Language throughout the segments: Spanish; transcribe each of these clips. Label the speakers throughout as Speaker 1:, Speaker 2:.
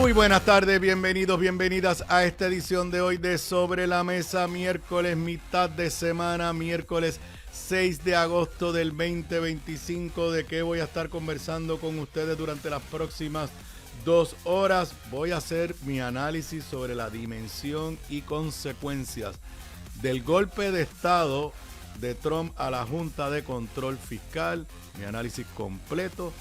Speaker 1: Muy buenas tardes, bienvenidos, bienvenidas a esta edición de hoy de Sobre la Mesa, miércoles, mitad de semana, miércoles 6 de agosto del 2025. ¿De qué voy a estar conversando con ustedes durante las próximas 2 horas? Voy a hacer mi análisis sobre la dimensión y consecuencias del golpe de Estado de Trump a la Junta de Control Fiscal, mi análisis completo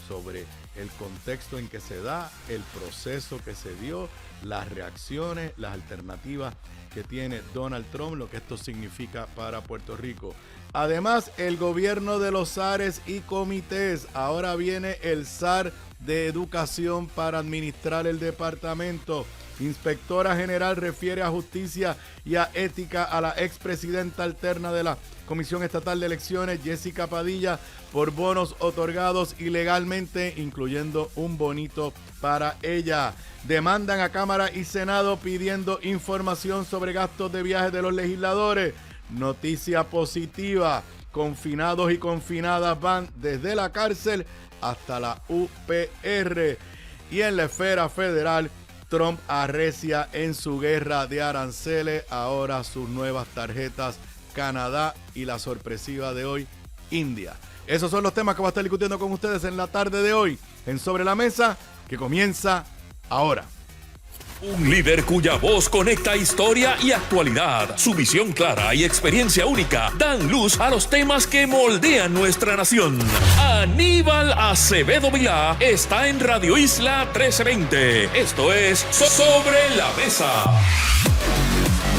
Speaker 1: sobre el contexto en que se da, el proceso que se dio, las reacciones, las alternativas que tiene Donald Trump, lo que esto significa para Puerto Rico. Además, el gobierno de los SARes y comités. Ahora viene el SAR de Educación para administrar el departamento. Inspectora General refiere a justicia y a ética a la expresidenta alterna de la Comisión Estatal de Elecciones, Jessica Padilla, por bonos otorgados ilegalmente, incluyendo un bonito para ella. Demandan a Cámara y Senado pidiendo información sobre gastos de viajes de los legisladores. Noticia positiva, confinados y confinadas van desde la cárcel hasta la UPR. Y en la esfera federal, Trump arrecia en su guerra de aranceles, ahora sus nuevas tarjetas Canadá y la sorpresiva de hoy, India. Esos son los temas que voy a estar discutiendo con ustedes en la tarde de hoy, en Sobre la Mesa, que comienza ahora.
Speaker 2: Un líder cuya voz conecta historia y actualidad. Su visión clara y experiencia única dan luz a los temas que moldean nuestra nación. Aníbal Acevedo Vilá está en Radio Isla 1320. Esto es Sobre la Mesa.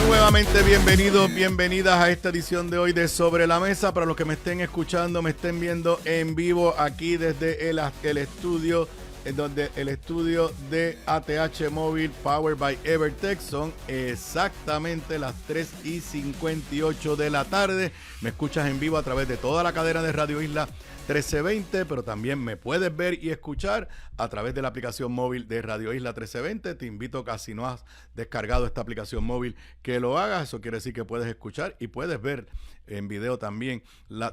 Speaker 1: Nuevamente bienvenidos, bienvenidas a esta edición de hoy de Sobre la Mesa. Para los que me estén escuchando, me estén viendo en vivo aquí desde el estudio, en donde el estudio de ATH Móvil Powered by Evertech. Son exactamente las 3:58 de la tarde. Me escuchas en vivo a través de toda la cadena de Radio Isla 1320, pero también me puedes ver y escuchar a través de la aplicación móvil de Radio Isla 1320. Te invito, que si no has descargado esta aplicación móvil, que lo hagas. Eso quiere decir que puedes escuchar y puedes ver en video también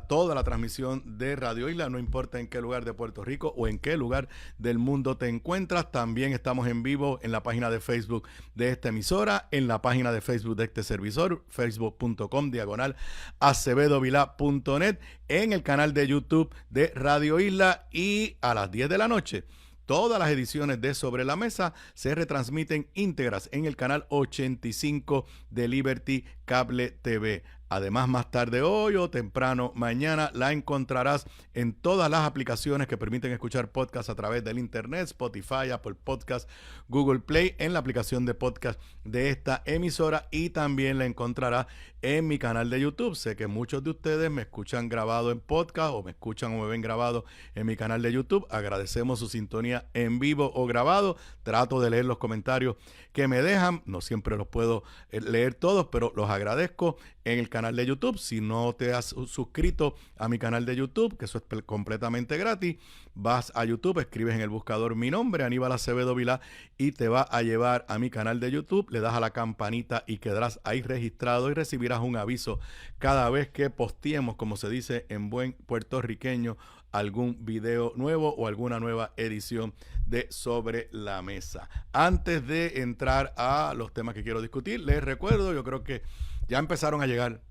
Speaker 1: toda la transmisión de Radio Isla, no importa en qué lugar de Puerto Rico o en qué lugar del mundo te encuentras. También estamos en vivo en la página de Facebook de esta emisora, en la página de Facebook de este servidor, facebook.com/acevedovilá.net, en el canal de YouTube de Radio Isla, y a las 10 de la noche todas las ediciones de Sobre la Mesa se retransmiten íntegras en el canal 85 de Liberty Cable TV. Además, más tarde hoy o temprano mañana la encontrarás en todas las aplicaciones que permiten escuchar podcasts a través del internet: Spotify, Apple Podcasts, Google Play, en la aplicación de podcast de esta emisora, y también la encontrarás en mi canal de YouTube. Sé que muchos de ustedes me escuchan grabado en podcast o me escuchan o me ven grabado en mi canal de YouTube. Agradecemos su sintonía en vivo o grabado. Trato de leer los comentarios que me dejan. No siempre los puedo leer todos, pero los agradezco en el canal de YouTube. Si no te has suscrito a mi canal de YouTube, que eso es completamente gratis, vas a YouTube, escribes en el buscador mi nombre, Aníbal Acevedo Vilá, y te va a llevar a mi canal de YouTube. Le das a la campanita y quedarás ahí registrado y recibirás un aviso cada vez que posteemos, como se dice en buen puertorriqueño, algún video nuevo o alguna nueva edición de Sobre la Mesa. Antes de entrar a los temas que quiero discutir, les recuerdo, yo creo que ya empezaron a llegar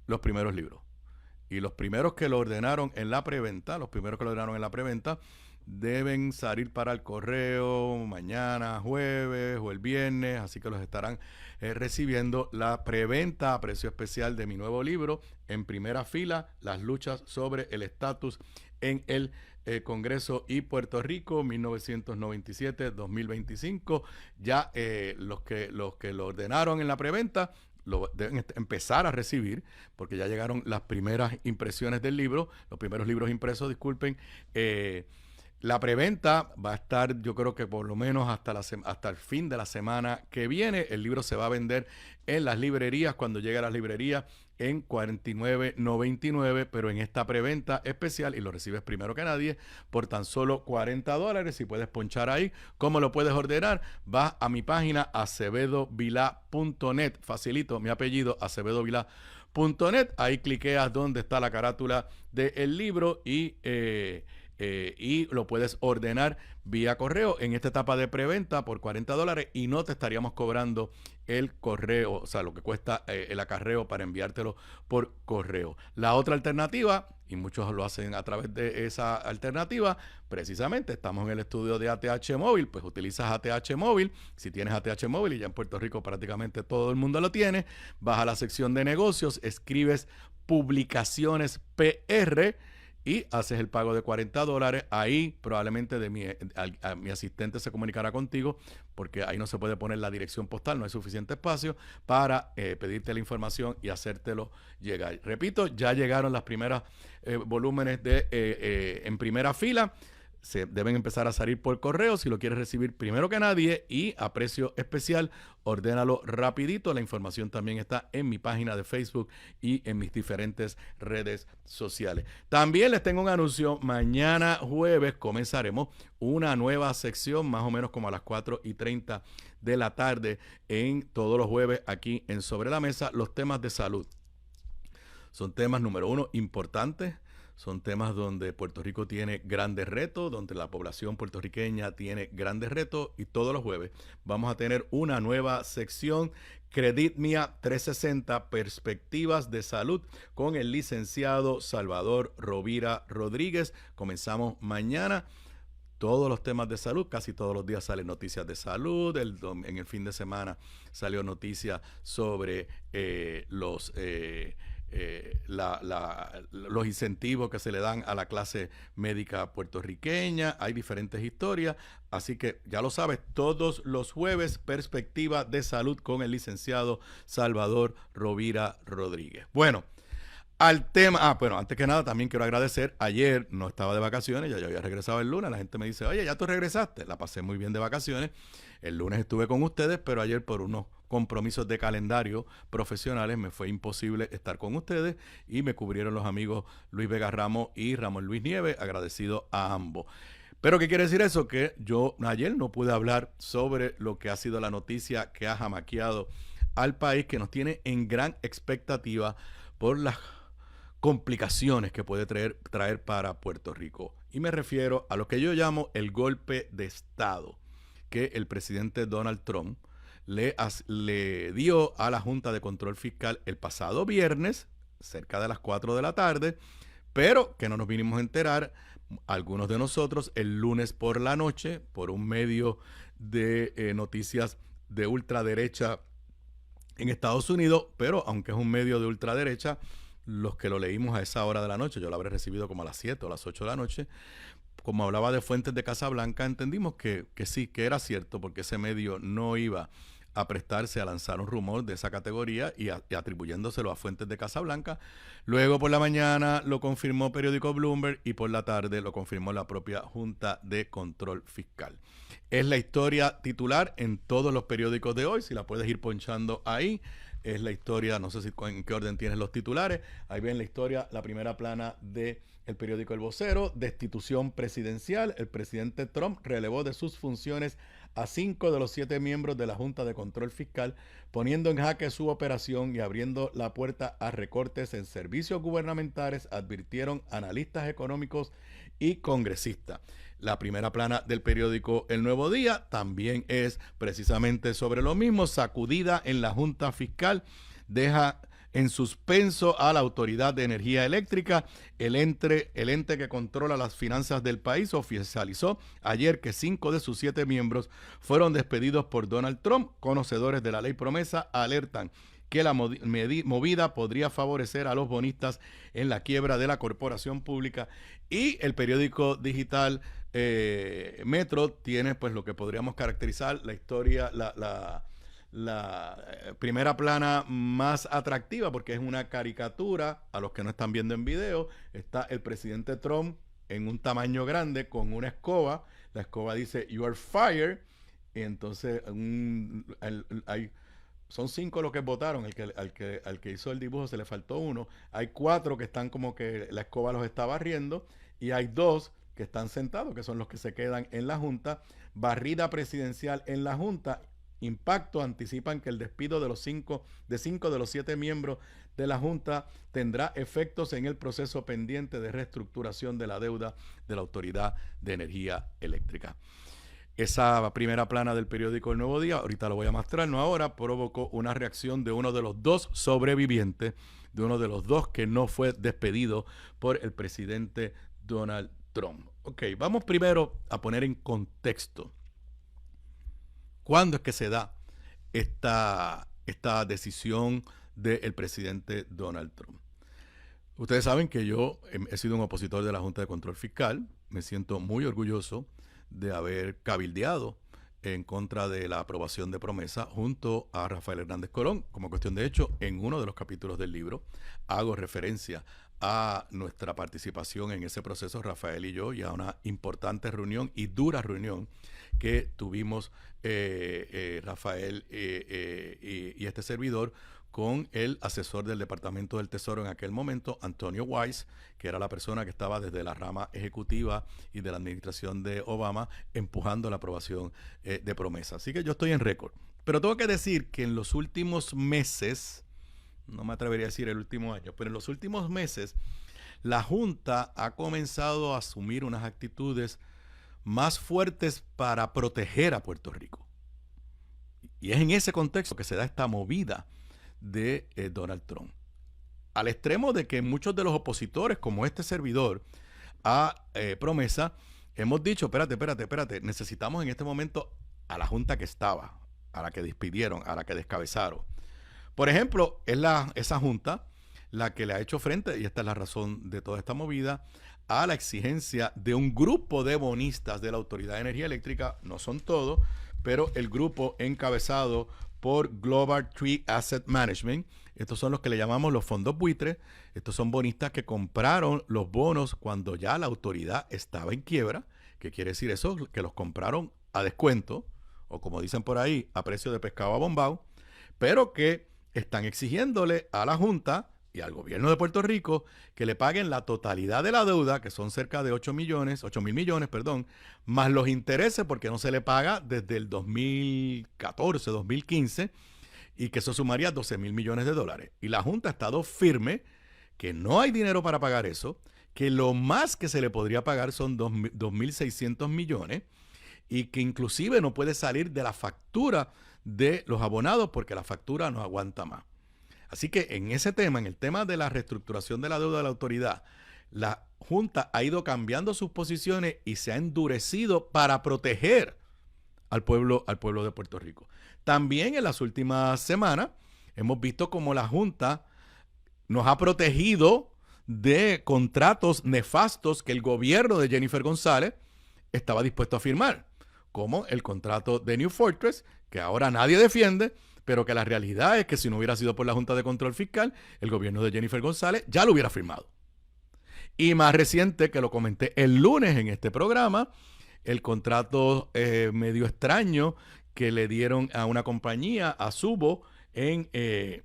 Speaker 1: los primeros libros. Y los primeros que lo ordenaron en la preventa, deben salir para el correo mañana, jueves o el viernes, así que los estarán recibiendo. La preventa a precio especial de mi nuevo libro, En Primera Fila, las luchas sobre el estatus en el Congreso y Puerto Rico, 1997-2025. Ya los que lo ordenaron en la preventa lo deben empezar a recibir, porque ya llegaron las primeras impresiones del libro, los primeros libros impresos, disculpen. La preventa va a estar, yo creo que por lo menos hasta el fin de la semana que viene. El libro se va a vender en las librerías, cuando llegue a las librerías, en $49.99, pero en esta preventa especial, y lo recibes primero que nadie, por tan solo $40. Y puedes ponchar ahí. ¿Cómo lo puedes ordenar? Vas a mi página acevedovilá.net, facilito, mi apellido, acevedovilá.net. Ahí cliqueas donde está la carátula del libro y y lo puedes ordenar vía correo en esta etapa de preventa por $40 y no te estaríamos cobrando el correo, o sea, lo que cuesta el acarreo para enviártelo por correo. La otra alternativa, y muchos lo hacen a través de esa alternativa, precisamente estamos en el estudio de ATH Móvil, pues utilizas ATH Móvil. Si tienes ATH Móvil, y ya en Puerto Rico prácticamente todo el mundo lo tiene, vas a la sección de negocios, escribes publicaciones PR y haces el pago de $40. Ahí probablemente mi asistente se comunicará contigo, porque ahí no se puede poner la dirección postal, no hay suficiente espacio para pedirte la información y hacértelo llegar. Repito, ya llegaron las primeras volúmenes en primera fila. Se deben empezar a salir por correo si lo quieres recibir primero que nadie y a precio especial. Ordénalo rapidito. La información también está en mi página de Facebook y en mis diferentes redes sociales. También les tengo un anuncio. Mañana jueves comenzaremos una nueva sección, más o menos como a las 4:30 de la tarde, en todos los jueves aquí en Sobre la Mesa, los temas de salud. Son temas, número uno, importantes. Son temas donde Puerto Rico tiene grandes retos, donde la población puertorriqueña tiene grandes retos, y todos los jueves vamos a tener una nueva sección, Creditmia 360, Perspectivas de Salud, con el licenciado Salvador Rovira Rodríguez. Comenzamos mañana. Todos los temas de salud, casi todos los días salen noticias de salud. En el fin de semana salió noticia sobre los incentivos que se le dan a la clase médica puertorriqueña. Hay diferentes historias, así que ya lo sabes, todos los jueves, Perspectiva de Salud con el licenciado Salvador Rovira Rodríguez. Bueno, al tema, bueno, antes que nada también quiero agradecer, ayer no estaba de vacaciones, ya yo había regresado el lunes, la gente me dice, oye, ya tú regresaste, la pasé muy bien de vacaciones, el lunes estuve con ustedes, pero ayer por unos compromisos de calendario profesionales me fue imposible estar con ustedes y me cubrieron los amigos Luis Vega Ramos y Ramón Luis Nieves, agradecido a ambos. Pero ¿qué quiere decir eso? Que yo ayer no pude hablar sobre lo que ha sido la noticia que ha jamaqueado al país, que nos tiene en gran expectativa por las complicaciones que puede traer para Puerto Rico. Y me refiero a lo que yo llamo el golpe de Estado que el presidente Donald Trump le dio a la Junta de Control Fiscal el pasado viernes, cerca de las 4 de la tarde, pero que no nos vinimos a enterar, algunos de nosotros, el lunes por la noche, por un medio de noticias de ultraderecha en Estados Unidos, pero aunque es un medio de ultraderecha, los que lo leímos a esa hora de la noche, yo lo habré recibido como a las 7 o las 8 de la noche, como hablaba de fuentes de Casablanca, entendimos que sí, que era cierto, porque ese medio no iba a prestarse a lanzar un rumor de esa categoría y atribuyéndoselo a fuentes de Casablanca. Luego por la mañana lo confirmó periódico Bloomberg y por la tarde lo confirmó la propia Junta de Control Fiscal. Es la historia titular en todos los periódicos de hoy, si la puedes ir ponchando ahí. Es la historia, no sé si en qué orden tienes los titulares. Ahí ven la historia, la primera plana de el periódico El Vocero, destitución presidencial. El presidente Trump relevó de sus funciones a 5 de los 7 miembros de la Junta de Control Fiscal, poniendo en jaque su operación y abriendo la puerta a recortes en servicios gubernamentales, advirtieron analistas económicos y congresistas. La primera plana del periódico El Nuevo Día también es precisamente sobre lo mismo. Sacudida en la Junta Fiscal, deja en suspenso a la Autoridad de Energía Eléctrica. El ente que controla las finanzas del país oficializó ayer que 5 de sus 7 miembros fueron despedidos por Donald Trump. Conocedores de la ley promesa alertan que la movida podría favorecer a los bonistas en la quiebra de la corporación pública. Y el periódico digital Metro tiene pues lo que podríamos caracterizar la historia, la primera plana más atractiva, porque es una caricatura. A los que no están viendo en video, está el presidente Trump en un tamaño grande con una escoba. La escoba dice "You are fired", y entonces son 5 los que votaron. Al que hizo el dibujo se le faltó uno. Hay 4 que están como que la escoba los está barriendo, y hay 2 que están sentados, que son los que se quedan en la Junta. Barrida presidencial en la Junta. impacto. Anticipan que el despido de cinco de los 7 miembros de la Junta tendrá efectos en el proceso pendiente de reestructuración de la deuda de la Autoridad de Energía Eléctrica. Esa primera plana del periódico El Nuevo Día, ahorita lo voy a mostrar, no ahora, provocó una reacción de uno de los 2 sobrevivientes, de uno de los 2 que no fue despedido por el presidente Donald Trump. Ok, vamos primero a poner en contexto cuándo es que se da esta decisión del presidente Donald Trump. Ustedes saben que yo he sido un opositor de la Junta de Control Fiscal. Me siento muy orgulloso de haber cabildeado en contra de la aprobación de Promesa junto a Rafael Hernández Colón. Como cuestión de hecho, en uno de los capítulos del libro hago referencia a nuestra participación en ese proceso, Rafael y yo, y a una importante reunión y dura reunión que tuvimos Rafael y este servidor con el asesor del Departamento del Tesoro en aquel momento, Antonio Weiss, que era la persona que estaba desde la rama ejecutiva y de la administración de Obama empujando la aprobación de Promesa. Así que yo estoy en récord. Pero tengo que decir que en los últimos meses, no me atrevería a decir el último año, pero en los últimos meses, la Junta ha comenzado a asumir unas actitudes más fuertes para proteger a Puerto Rico. Y es en ese contexto que se da esta movida de Donald Trump. Al extremo de que muchos de los opositores, como este servidor, a Promesa, hemos dicho, espérate, necesitamos en este momento a la Junta que estaba, a la que despidieron, a la que descabezaron. Por ejemplo, es esa Junta la que le ha hecho frente, y esta es la razón de toda esta movida, a la exigencia de un grupo de bonistas de la Autoridad de Energía Eléctrica, no son todos, pero el grupo encabezado por Global Tree Asset Management. Estos son los que le llamamos los fondos buitres. Estos son bonistas que compraron los bonos cuando ya la autoridad estaba en quiebra. ¿Qué quiere decir eso? Que los compraron a descuento, o como dicen por ahí, a precio de pescado abombado, pero que están exigiéndole a la Junta y al gobierno de Puerto Rico que le paguen la totalidad de la deuda, que son cerca de 8 mil millones, más los intereses, porque no se le paga desde el 2014, 2015, y que eso sumaría 12 mil millones de dólares. Y la Junta ha estado firme que no hay dinero para pagar eso, que lo más que se le podría pagar son 2.600 millones, y que inclusive no puede salir de la factura de los abonados porque la factura no aguanta más. Así que en ese tema, en el tema de la reestructuración de la deuda de la autoridad, la Junta ha ido cambiando sus posiciones y se ha endurecido para proteger al pueblo de Puerto Rico. También en las últimas semanas hemos visto cómo la Junta nos ha protegido de contratos nefastos que el gobierno de Jennifer González estaba dispuesto a firmar, como el contrato de New Fortress, que ahora nadie defiende, pero que la realidad es que si no hubiera sido por la Junta de Control Fiscal, el gobierno de Jennifer González ya lo hubiera firmado. Y más reciente, que lo comenté el lunes en este programa, el contrato medio extraño que le dieron a una compañía, a Subo, en el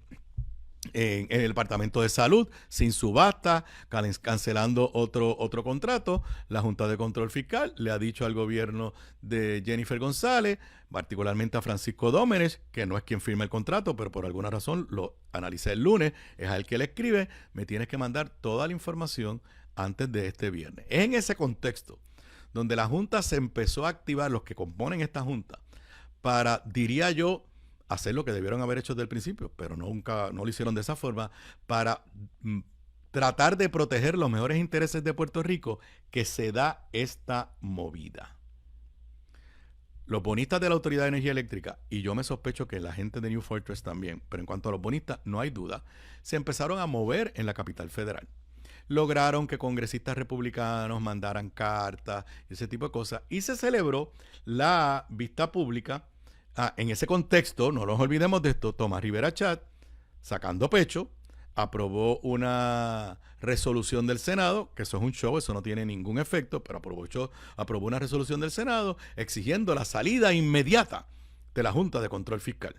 Speaker 1: Departamento de Salud, sin subasta, cancelando otro contrato. La Junta de Control Fiscal le ha dicho al gobierno de Jennifer González, particularmente a Francisco Dómenech, que no es quien firma el contrato, pero por alguna razón lo analicé el lunes, es a él que le escribe, me tienes que mandar toda la información antes de este viernes. Es en ese contexto donde la Junta se empezó a activar, los que componen esta Junta, para, diría yo, hacer lo que debieron haber hecho desde el principio, pero no lo hicieron de esa forma, para tratar de proteger los mejores intereses de Puerto Rico, que se da esta movida. Los bonistas de la Autoridad de Energía Eléctrica, y yo me sospecho que la gente de New Fortress también, pero en cuanto a los bonistas, no hay duda, se empezaron a mover en la capital federal. Lograron que congresistas republicanos mandaran cartas, ese tipo de cosas, y se celebró la vista pública. En ese contexto, no nos olvidemos de esto, Tomás Rivera Chat, sacando pecho, aprobó una resolución del Senado, que eso es un show, eso no tiene ningún efecto, pero aprobó una resolución del Senado exigiendo la salida inmediata de la Junta de Control Fiscal.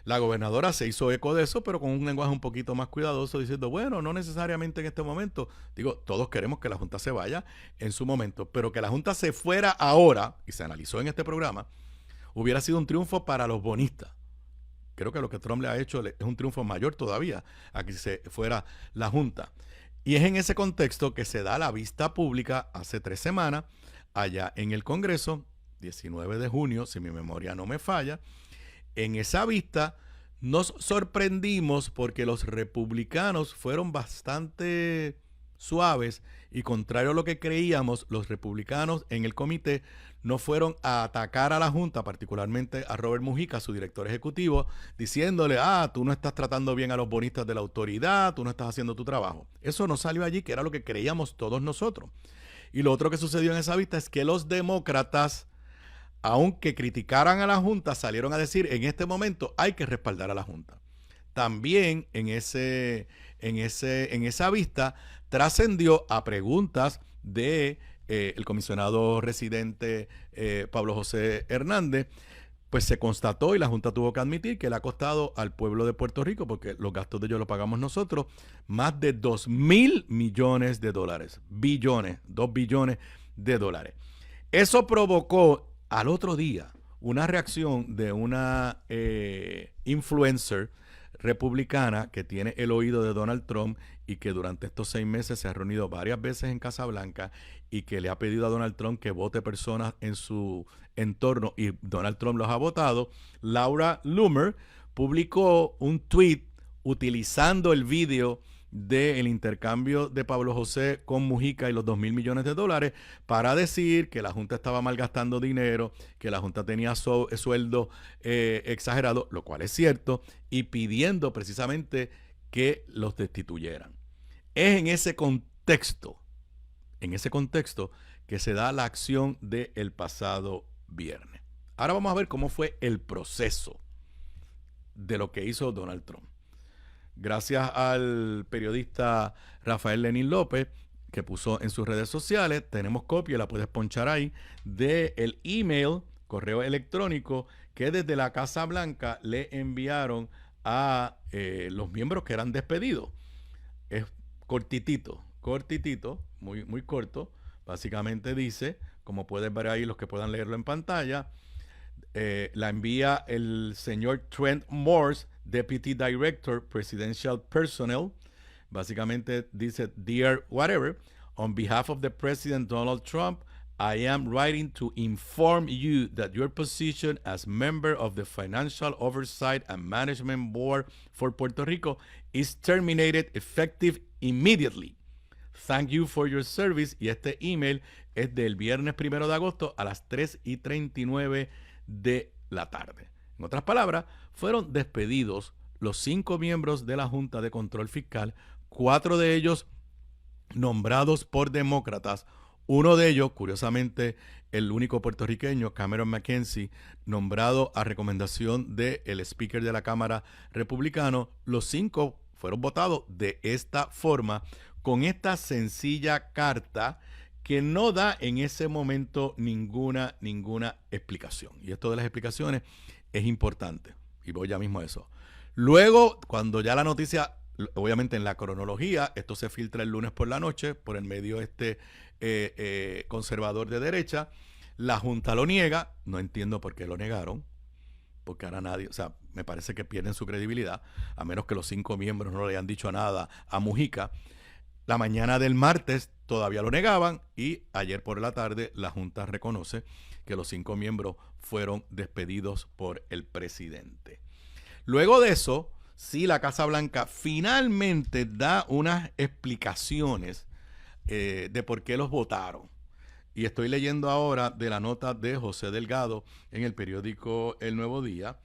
Speaker 1: La gobernadora se hizo eco de eso, pero con un lenguaje un poquito más cuidadoso, diciendo, bueno, no necesariamente en este momento. Digo, todos queremos que la Junta se vaya en su momento, pero que la Junta se fuera ahora, y se analizó en este programa, hubiera sido un triunfo para los bonistas. Creo que lo que Trump le ha hecho es un triunfo mayor todavía a que se fuera la Junta. Y es en ese contexto que se da la vista pública hace 3 semanas, allá en el Congreso, 19 de junio, si mi memoria no me falla. En esa vista nos sorprendimos porque los republicanos fueron bastante suaves y contrario a lo que creíamos, los republicanos en el comité no fueron a atacar a la Junta, particularmente a Robert Mujica, su director ejecutivo, diciéndole, tú no estás tratando bien a los bonistas de la autoridad, tú no estás haciendo tu trabajo. Eso no salió allí, que era lo que creíamos todos nosotros. Y lo otro que sucedió en esa vista es que los demócratas, aunque criticaran a la Junta, salieron a decir, en este momento hay que respaldar a la Junta. También en esa vista trascendió a preguntas de el comisionado residente Pablo José Hernández, pues se constató y la Junta tuvo que admitir que le ha costado al pueblo de Puerto Rico, porque los gastos de ellos los pagamos nosotros, más de $2,000 millones, 2 billones de dólares. Eso provocó al otro día una reacción de una influencer republicana que tiene el oído de Donald Trump y que durante estos 6 meses se ha reunido varias veces en Casa Blanca y que le ha pedido a Donald Trump que vote personas en su entorno y Donald Trump los ha votado. Laura Loomer publicó un tweet utilizando el video del intercambio de Pablo José con Mujica y los $2,000 millones de dólares para decir que la Junta estaba malgastando dinero, que la Junta tenía sueldo exagerado, lo cual es cierto, y pidiendo precisamente que los destituyeran. Es en ese contexto que se da la acción del pasado viernes. Ahora vamos a ver cómo fue el proceso de lo que hizo Donald Trump. Gracias al periodista Rafael Lenín López, que puso en sus redes sociales, tenemos copia, la puedes ponchar ahí, del email, correo electrónico, que desde la Casa Blanca le enviaron a los miembros que eran despedidos. Es cortitito, muy, muy corto. Básicamente dice, como pueden ver ahí los que puedan leerlo en pantalla, la envía el señor Trent Morse, Deputy Director, Presidential Personnel. Básicamente dice, Dear whatever, on behalf of the President Donald Trump, I am writing to inform you that your position as member of the Financial Oversight and Management Board for Puerto Rico is terminated effective immediately. Thank you for your service. Y este email es del viernes 1 de agosto a las 3:39 de la tarde. En otras palabras, fueron despedidos los 5 miembros de la Junta de Control Fiscal, 4 de ellos nombrados por demócratas, uno de ellos, curiosamente, el único puertorriqueño, Cameron McKenzie, nombrado a recomendación del speaker de la Cámara republicano. Los 5 fueron votados de esta forma, con esta sencilla carta que no da en ese momento ninguna explicación. Y esto de las explicaciones es importante. Y voy ya mismo a eso. Luego, cuando ya la noticia, obviamente en la cronología, esto se filtra el lunes por la noche por el medio conservador de derecha, la Junta lo niega. No entiendo por qué lo negaron, porque ahora nadie, o sea, me parece que pierden su credibilidad, a menos que los 5 miembros no le hayan dicho nada a Mujica. La mañana del martes todavía lo negaban y ayer por la tarde la Junta reconoce que los 5 miembros fueron despedidos por el presidente. Luego de eso, sí, la Casa Blanca finalmente da unas explicaciones de por qué los votaron. Y estoy leyendo ahora de la nota de José Delgado en el periódico El Nuevo Día,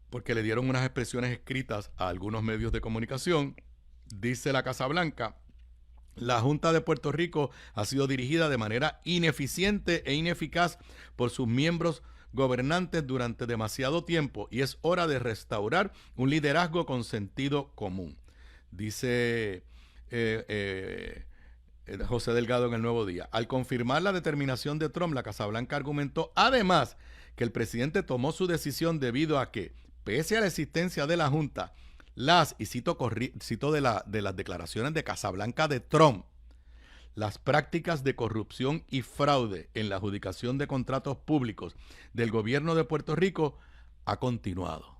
Speaker 1: porque le dieron unas expresiones escritas a algunos medios de comunicación. Dice la Casa Blanca: la Junta de Puerto Rico ha sido dirigida de manera ineficiente e ineficaz por sus miembros gobernantes durante demasiado tiempo y es hora de restaurar un liderazgo con sentido común. Dice José Delgado en El Nuevo Día. Al confirmar la determinación de Trump, la Casa Blanca argumentó además que el presidente tomó su decisión debido a que, pese a la existencia de la Junta, cito de las declaraciones de Casa Blanca de Trump, las prácticas de corrupción y fraude en la adjudicación de contratos públicos del gobierno de Puerto Rico ha continuado.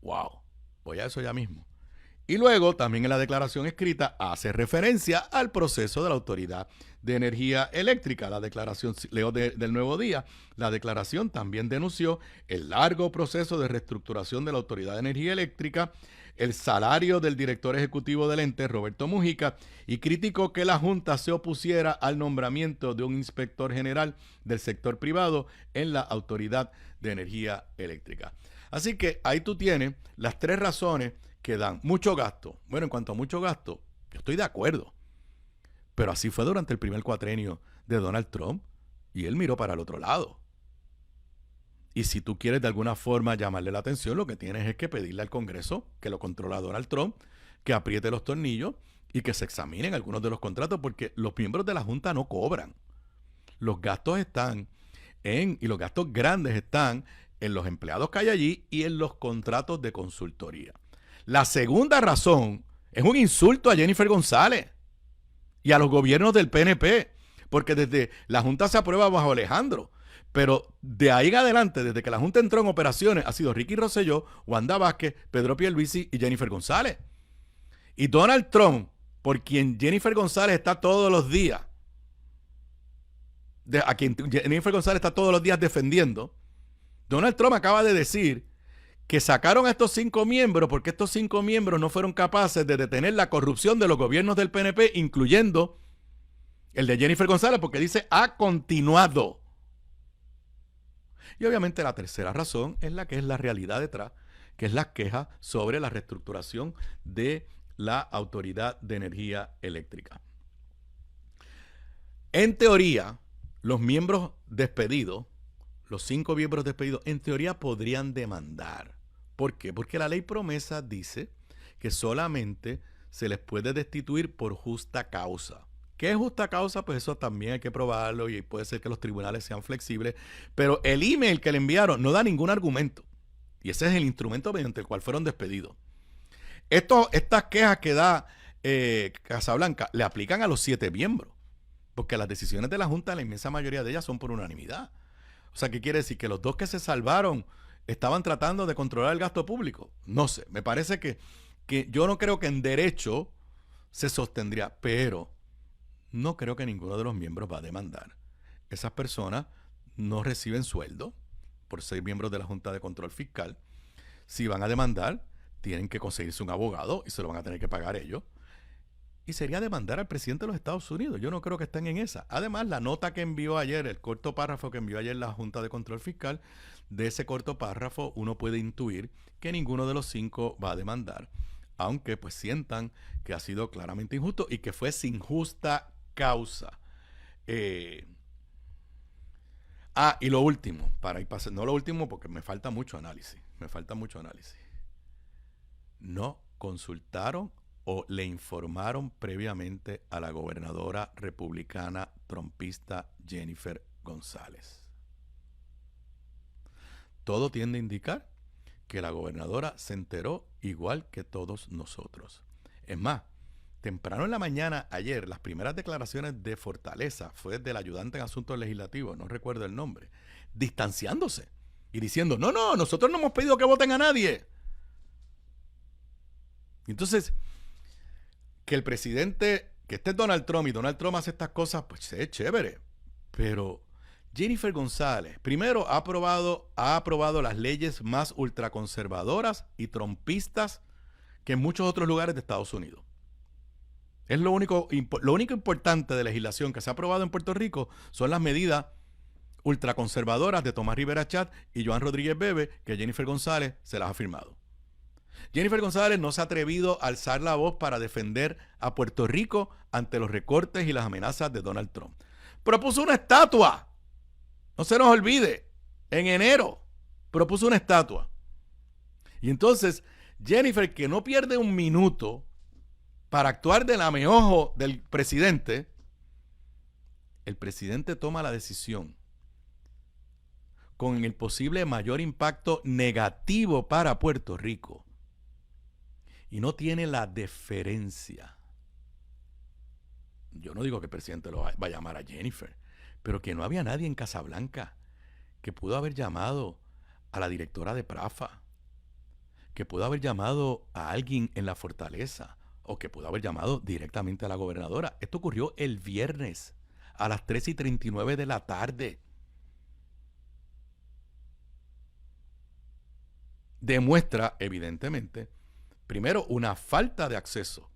Speaker 1: ¡Wow! Voy a eso ya mismo. Y luego, también en la declaración escrita, hace referencia al proceso de la Autoridad de Energía Eléctrica. La declaración, leo del Nuevo Día, la declaración también denunció el largo proceso de reestructuración de la Autoridad de Energía Eléctrica, el salario del director ejecutivo del ente, Roberto Mujica, y criticó que la Junta se opusiera al nombramiento de un inspector general del sector privado en la Autoridad de Energía Eléctrica. Así que ahí tú tienes las tres razones que dan mucho gasto. Bueno, en cuanto a mucho gasto, yo estoy de acuerdo. Pero así fue durante el primer cuatrenio de Donald Trump y él miró para el otro lado. Y si tú quieres de alguna forma llamarle la atención, lo que tienes es que pedirle al Congreso, que lo controla Donald Trump, que apriete los tornillos y que se examinen algunos de los contratos, porque los miembros de la Junta no cobran. Los gastos están y los gastos grandes están en los empleados que hay allí y en los contratos de consultoría. La segunda razón es un insulto a Jennifer González y a los gobiernos del PNP, porque desde la Junta se aprueba bajo Alejandro, pero de ahí en adelante, desde que la Junta entró en operaciones, ha sido Ricky Rosselló, Wanda Vázquez, Pedro Pierluisi y Jennifer González. Y Donald Trump, por quien Jennifer González está todos los días, a quien Jennifer González está todos los días defendiendo, Donald Trump acaba de decir que sacaron a estos 5 miembros porque estos 5 miembros no fueron capaces de detener la corrupción de los gobiernos del PNP, incluyendo el de Jennifer González, porque dice ha continuado. Y obviamente la tercera razón es la que es la realidad detrás, que es la queja sobre la reestructuración de la Autoridad de Energía Eléctrica. En teoría, los miembros despedidos, los 5 miembros despedidos, en teoría podrían demandar. ¿Por qué? Porque la ley promesa dice que solamente se les puede destituir por justa causa. ¿Qué es justa causa? Pues eso también hay que probarlo y puede ser que los tribunales sean flexibles. Pero el email que le enviaron no da ningún argumento. Y ese es el instrumento mediante el cual fueron despedidos. Estas quejas que da Casablanca le aplican a los 7 miembros. Porque las decisiones de la Junta, la inmensa mayoría de ellas son por unanimidad. O sea, ¿qué quiere decir? Que los 2 que se salvaron estaban tratando de controlar el gasto público. No sé, me parece que yo no creo que en derecho se sostendría, pero no creo que ninguno de los miembros va a demandar. Esas personas no reciben sueldo por ser miembros de la Junta de Control Fiscal. Si van a demandar, tienen que conseguirse un abogado y se lo van a tener que pagar ellos. Y sería demandar al presidente de los Estados Unidos. Yo no creo que estén en esa. Además, la nota que envió ayer, el corto párrafo que envió ayer la Junta de Control Fiscal, de ese corto párrafo uno puede intuir que ninguno de los 5 va a demandar. Aunque pues sientan que ha sido claramente injusto y que fue sin justa causa. Y lo último, no lo último porque me falta mucho análisis. No consultaron o le informaron previamente a la gobernadora republicana trumpista Jennifer González. Todo tiende a indicar que la gobernadora se enteró igual que todos nosotros. Es más, temprano en la mañana ayer, las primeras declaraciones de Fortaleza fue del ayudante en asuntos legislativos, no recuerdo el nombre, distanciándose y diciendo, no, nosotros no hemos pedido que voten a nadie. Entonces, que el presidente, que esté Donald Trump y Donald Trump hace estas cosas, pues es chévere. Pero Jennifer González, primero ha aprobado las leyes más ultraconservadoras y trumpistas que en muchos otros lugares de Estados Unidos. Es lo único importante de legislación que se ha aprobado en Puerto Rico son las medidas ultraconservadoras de Tomás Rivera Chat y Joan Rodríguez Bebe, que Jennifer González se las ha firmado. Jennifer González no se ha atrevido a alzar la voz para defender a Puerto Rico ante los recortes y las amenazas de Donald Trump. Propuso una estatua. No se nos olvide. En enero propuso una estatua. Y entonces Jennifer, que no pierde un minuto para actuar del ameojo del presidente, el presidente toma la decisión con el posible mayor impacto negativo para Puerto Rico. Y no tiene la deferencia yo no digo que el presidente lo va a llamar a Jennifer, pero que no había nadie en Casablanca que pudo haber llamado a la directora de Prafa, que pudo haber llamado a alguien en la Fortaleza, o que pudo haber llamado directamente a la gobernadora. Esto ocurrió el viernes a las 3:39 de la tarde. Demuestra, evidentemente, primero, una falta de acceso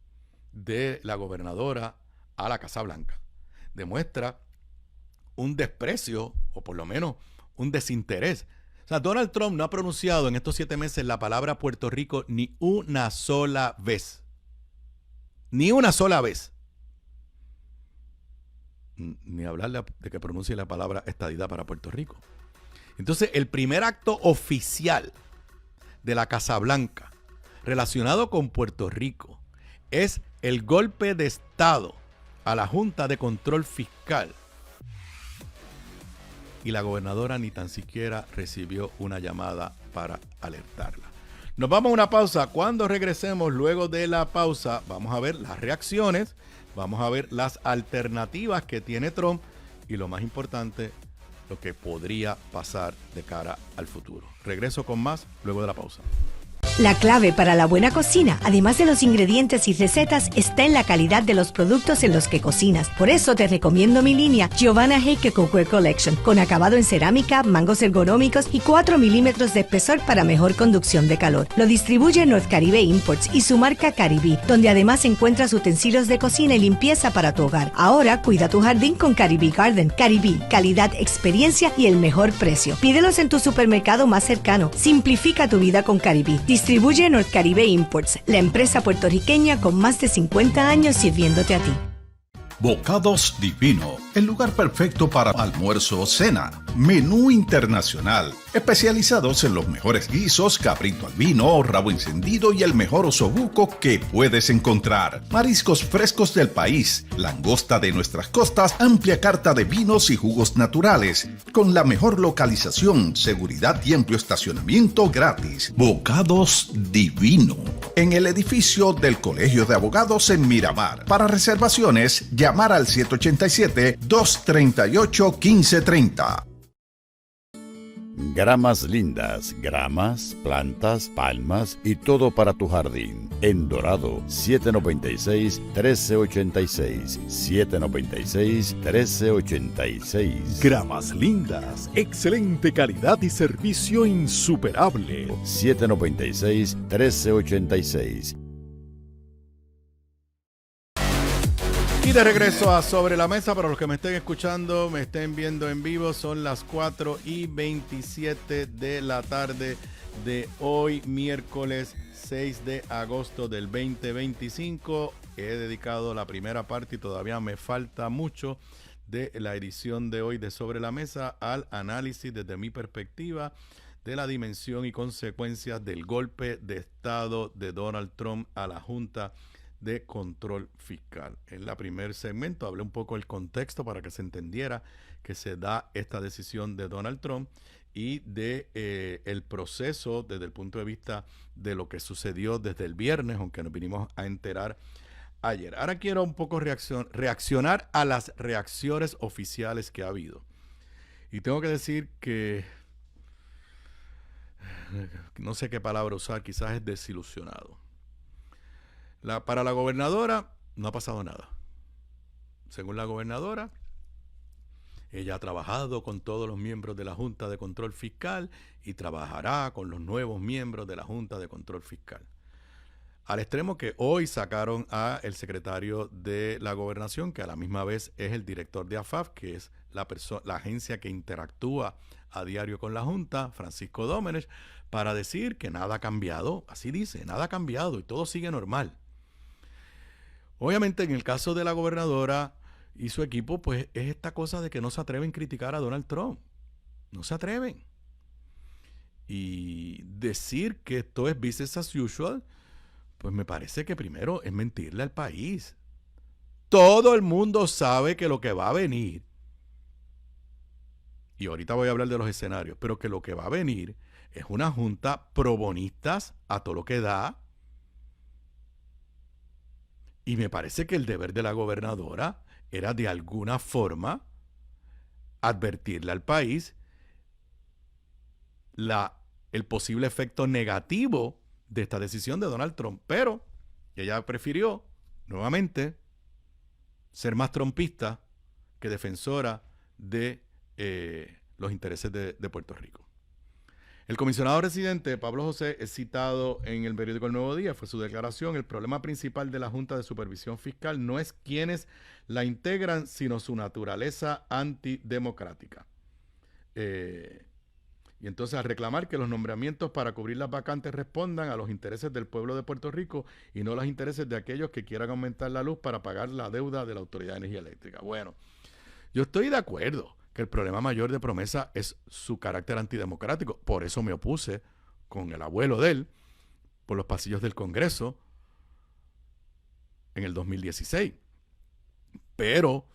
Speaker 1: de la gobernadora a la Casa Blanca. Demuestra un desprecio, o por lo menos un desinterés. O sea, Donald Trump no ha pronunciado en estos 7 meses la palabra Puerto Rico ni una sola vez. Ni una sola vez. Ni hablar de que pronuncie la palabra estadidad para Puerto Rico. Entonces, el primer acto oficial de la Casa Blanca relacionado con Puerto Rico es el golpe de Estado a la Junta de Control Fiscal. Y la gobernadora ni tan siquiera recibió una llamada para alertarla. Nos vamos a una pausa. Cuando regresemos luego de la pausa, vamos a ver las reacciones, vamos a ver las alternativas que tiene Trump y lo más importante, lo que podría pasar de cara al futuro. Regreso con más luego de la pausa.
Speaker 3: La clave para la buena cocina, además de los ingredientes y recetas, está en la calidad de los productos en los que cocinas. Por eso te recomiendo mi línea Giovanna Heike Cookware Collection, con acabado en cerámica, mangos ergonómicos y 4 milímetros de espesor para mejor conducción de calor. Lo distribuye North Caribe Imports y su marca Caribí, donde además encuentras utensilios de cocina y limpieza para tu hogar. Ahora cuida tu jardín con Caribí Garden. Caribí, calidad, experiencia y el mejor precio. Pídelos en tu supermercado más cercano. Simplifica tu vida con Caribí. Distribuye North Caribe Imports, la empresa puertorriqueña con más de 50 años sirviéndote a ti.
Speaker 4: Bocados Divino, el lugar perfecto para almuerzo o cena. Menú internacional, especializados en los mejores guisos, cabrito al vino, rabo encendido y el mejor osobuco que puedes encontrar. Mariscos frescos del país, langosta de nuestras costas, amplia carta de vinos y jugos naturales, con la mejor localización, seguridad y amplio estacionamiento gratis. Bocados Divino, en el edificio del Colegio de Abogados en Miramar. Para reservaciones, llamar al 787-238-1530.
Speaker 5: Gramas lindas, gramas, plantas, palmas y todo para tu jardín. En Dorado, 796-1386. 796-1386.
Speaker 6: Gramas lindas, excelente calidad y servicio insuperable.
Speaker 5: 796-1386.
Speaker 1: Y de regreso a Sobre la Mesa, para los que me estén escuchando, me estén viendo en vivo, son las 4:27 de la tarde de hoy, miércoles 6 de agosto del 2025. He dedicado la primera parte y todavía me falta mucho de la edición de hoy de Sobre la Mesa al análisis desde mi perspectiva de la dimensión y consecuencias del golpe de Estado de Donald Trump a la Junta de Control Fiscal. En el primer segmento hablé un poco del contexto para que se entendiera que se da esta decisión de Donald Trump y de el proceso desde el punto de vista de lo que sucedió desde el viernes, aunque nos vinimos a enterar ayer. Ahora quiero un poco reaccionar a las reacciones oficiales que ha habido. Y tengo que decir que no sé qué palabra usar, quizás es desilusionado. Para la gobernadora no ha pasado nada. Según la gobernadora, ella ha trabajado con todos los miembros de la Junta de Control Fiscal y trabajará con los nuevos miembros de la Junta de Control Fiscal. Al extremo que hoy sacaron a el secretario de la Gobernación, que a la misma vez es el director de AFAF, que es la agencia que interactúa a diario con la Junta, Francisco Domenech, para decir que nada ha cambiado. Así dice, nada ha cambiado y todo sigue normal. Obviamente, en el caso de la gobernadora y su equipo, pues es esta cosa de que no se atreven a criticar a Donald Trump. No se atreven. Y decir que esto es business as usual, pues me parece que primero es mentirle al país. Todo el mundo sabe que lo que va a venir, y ahorita voy a hablar de los escenarios, pero que lo que va a venir es una junta pro bonistas a todo lo que da. Y me parece que el deber de la gobernadora era de alguna forma advertirle al país el posible efecto negativo de esta decisión de Donald Trump. Pero ella prefirió, nuevamente, ser más trumpista que defensora de los intereses de Puerto Rico. El comisionado residente, Pablo José, es citado en el periódico El Nuevo Día, fue su declaración: el problema principal de la Junta de Supervisión Fiscal no es quienes la integran, sino su naturaleza antidemocrática. Y entonces, al reclamar que los nombramientos para cubrir las vacantes respondan a los intereses del pueblo de Puerto Rico y no los intereses de aquellos que quieran aumentar la luz para pagar la deuda de la Autoridad de Energía Eléctrica. Bueno, yo estoy de acuerdo que el problema mayor de Promesa es su carácter antidemocrático. Por eso me opuse con el abuelo de él por los pasillos del Congreso en el 2016. Pero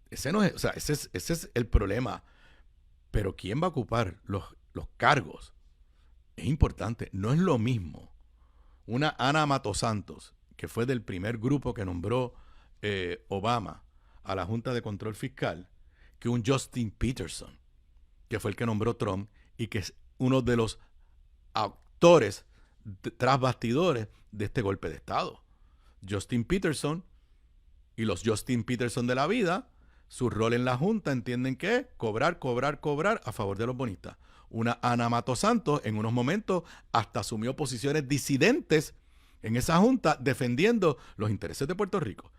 Speaker 1: ese no es, o sea, ese es el problema. Pero ¿quién va a ocupar los cargos? Es importante. No es lo mismo una Ana Mato Santos, que fue del primer grupo que nombró Obama a la Junta de Control Fiscal, que un Justin Peterson, que fue el que nombró Trump y que es uno de los actores tras bastidores de este golpe de Estado. Justin Peterson y los Justin Peterson de la vida, su rol en la Junta, entienden que es cobrar a favor de los bonistas. Una Ana Mato Santos en unos momentos hasta asumió posiciones disidentes en esa Junta defendiendo los intereses de Puerto Rico.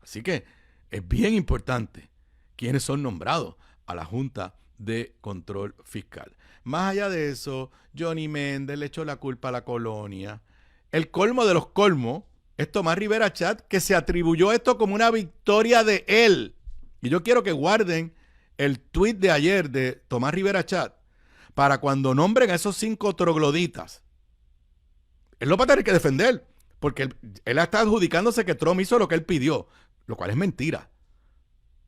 Speaker 1: Así que es bien importante quiénes son nombrados a la Junta de Control Fiscal. Más allá de eso, Johnny Méndez le echó la culpa a la colonia. El colmo de los colmos es Tomás Rivera Chat, que se atribuyó esto como una victoria de él. Y yo quiero que guarden el tuit de ayer de Tomás Rivera Chat para cuando nombren a esos 5 trogloditas. Él lo va a tener que defender, porque él está adjudicándose que Trump hizo lo que él pidió, lo cual es mentira.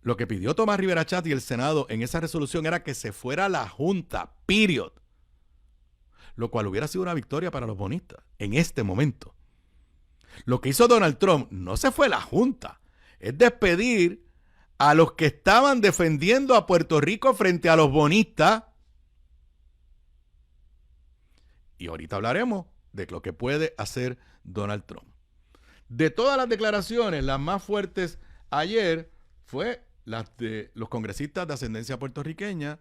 Speaker 1: Lo que pidió Tomás Rivera Chat y el Senado en esa resolución era que se fuera la Junta, period. Lo cual hubiera sido una victoria para los bonistas en este momento. Lo que hizo Donald Trump no se fue la Junta, es despedir a los que estaban defendiendo a Puerto Rico frente a los bonistas. Y ahorita hablaremos de lo que puede hacer Donald Trump. De todas las declaraciones, las más fuertes ayer fue las de los congresistas de ascendencia puertorriqueña,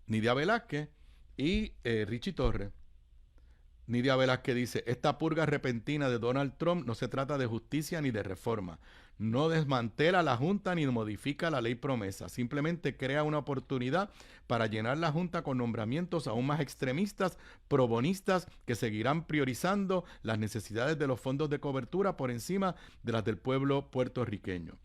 Speaker 1: Nidia Velázquez y Richie Torres. Nidia Velázquez dice: esta purga repentina de Donald Trump no se trata de justicia ni de reforma. No desmantela la Junta ni modifica la ley promesa. Simplemente crea una oportunidad para llenar la Junta con nombramientos aún más extremistas, probonistas, que seguirán priorizando las necesidades de los fondos de cobertura por encima de las del pueblo puertorriqueño.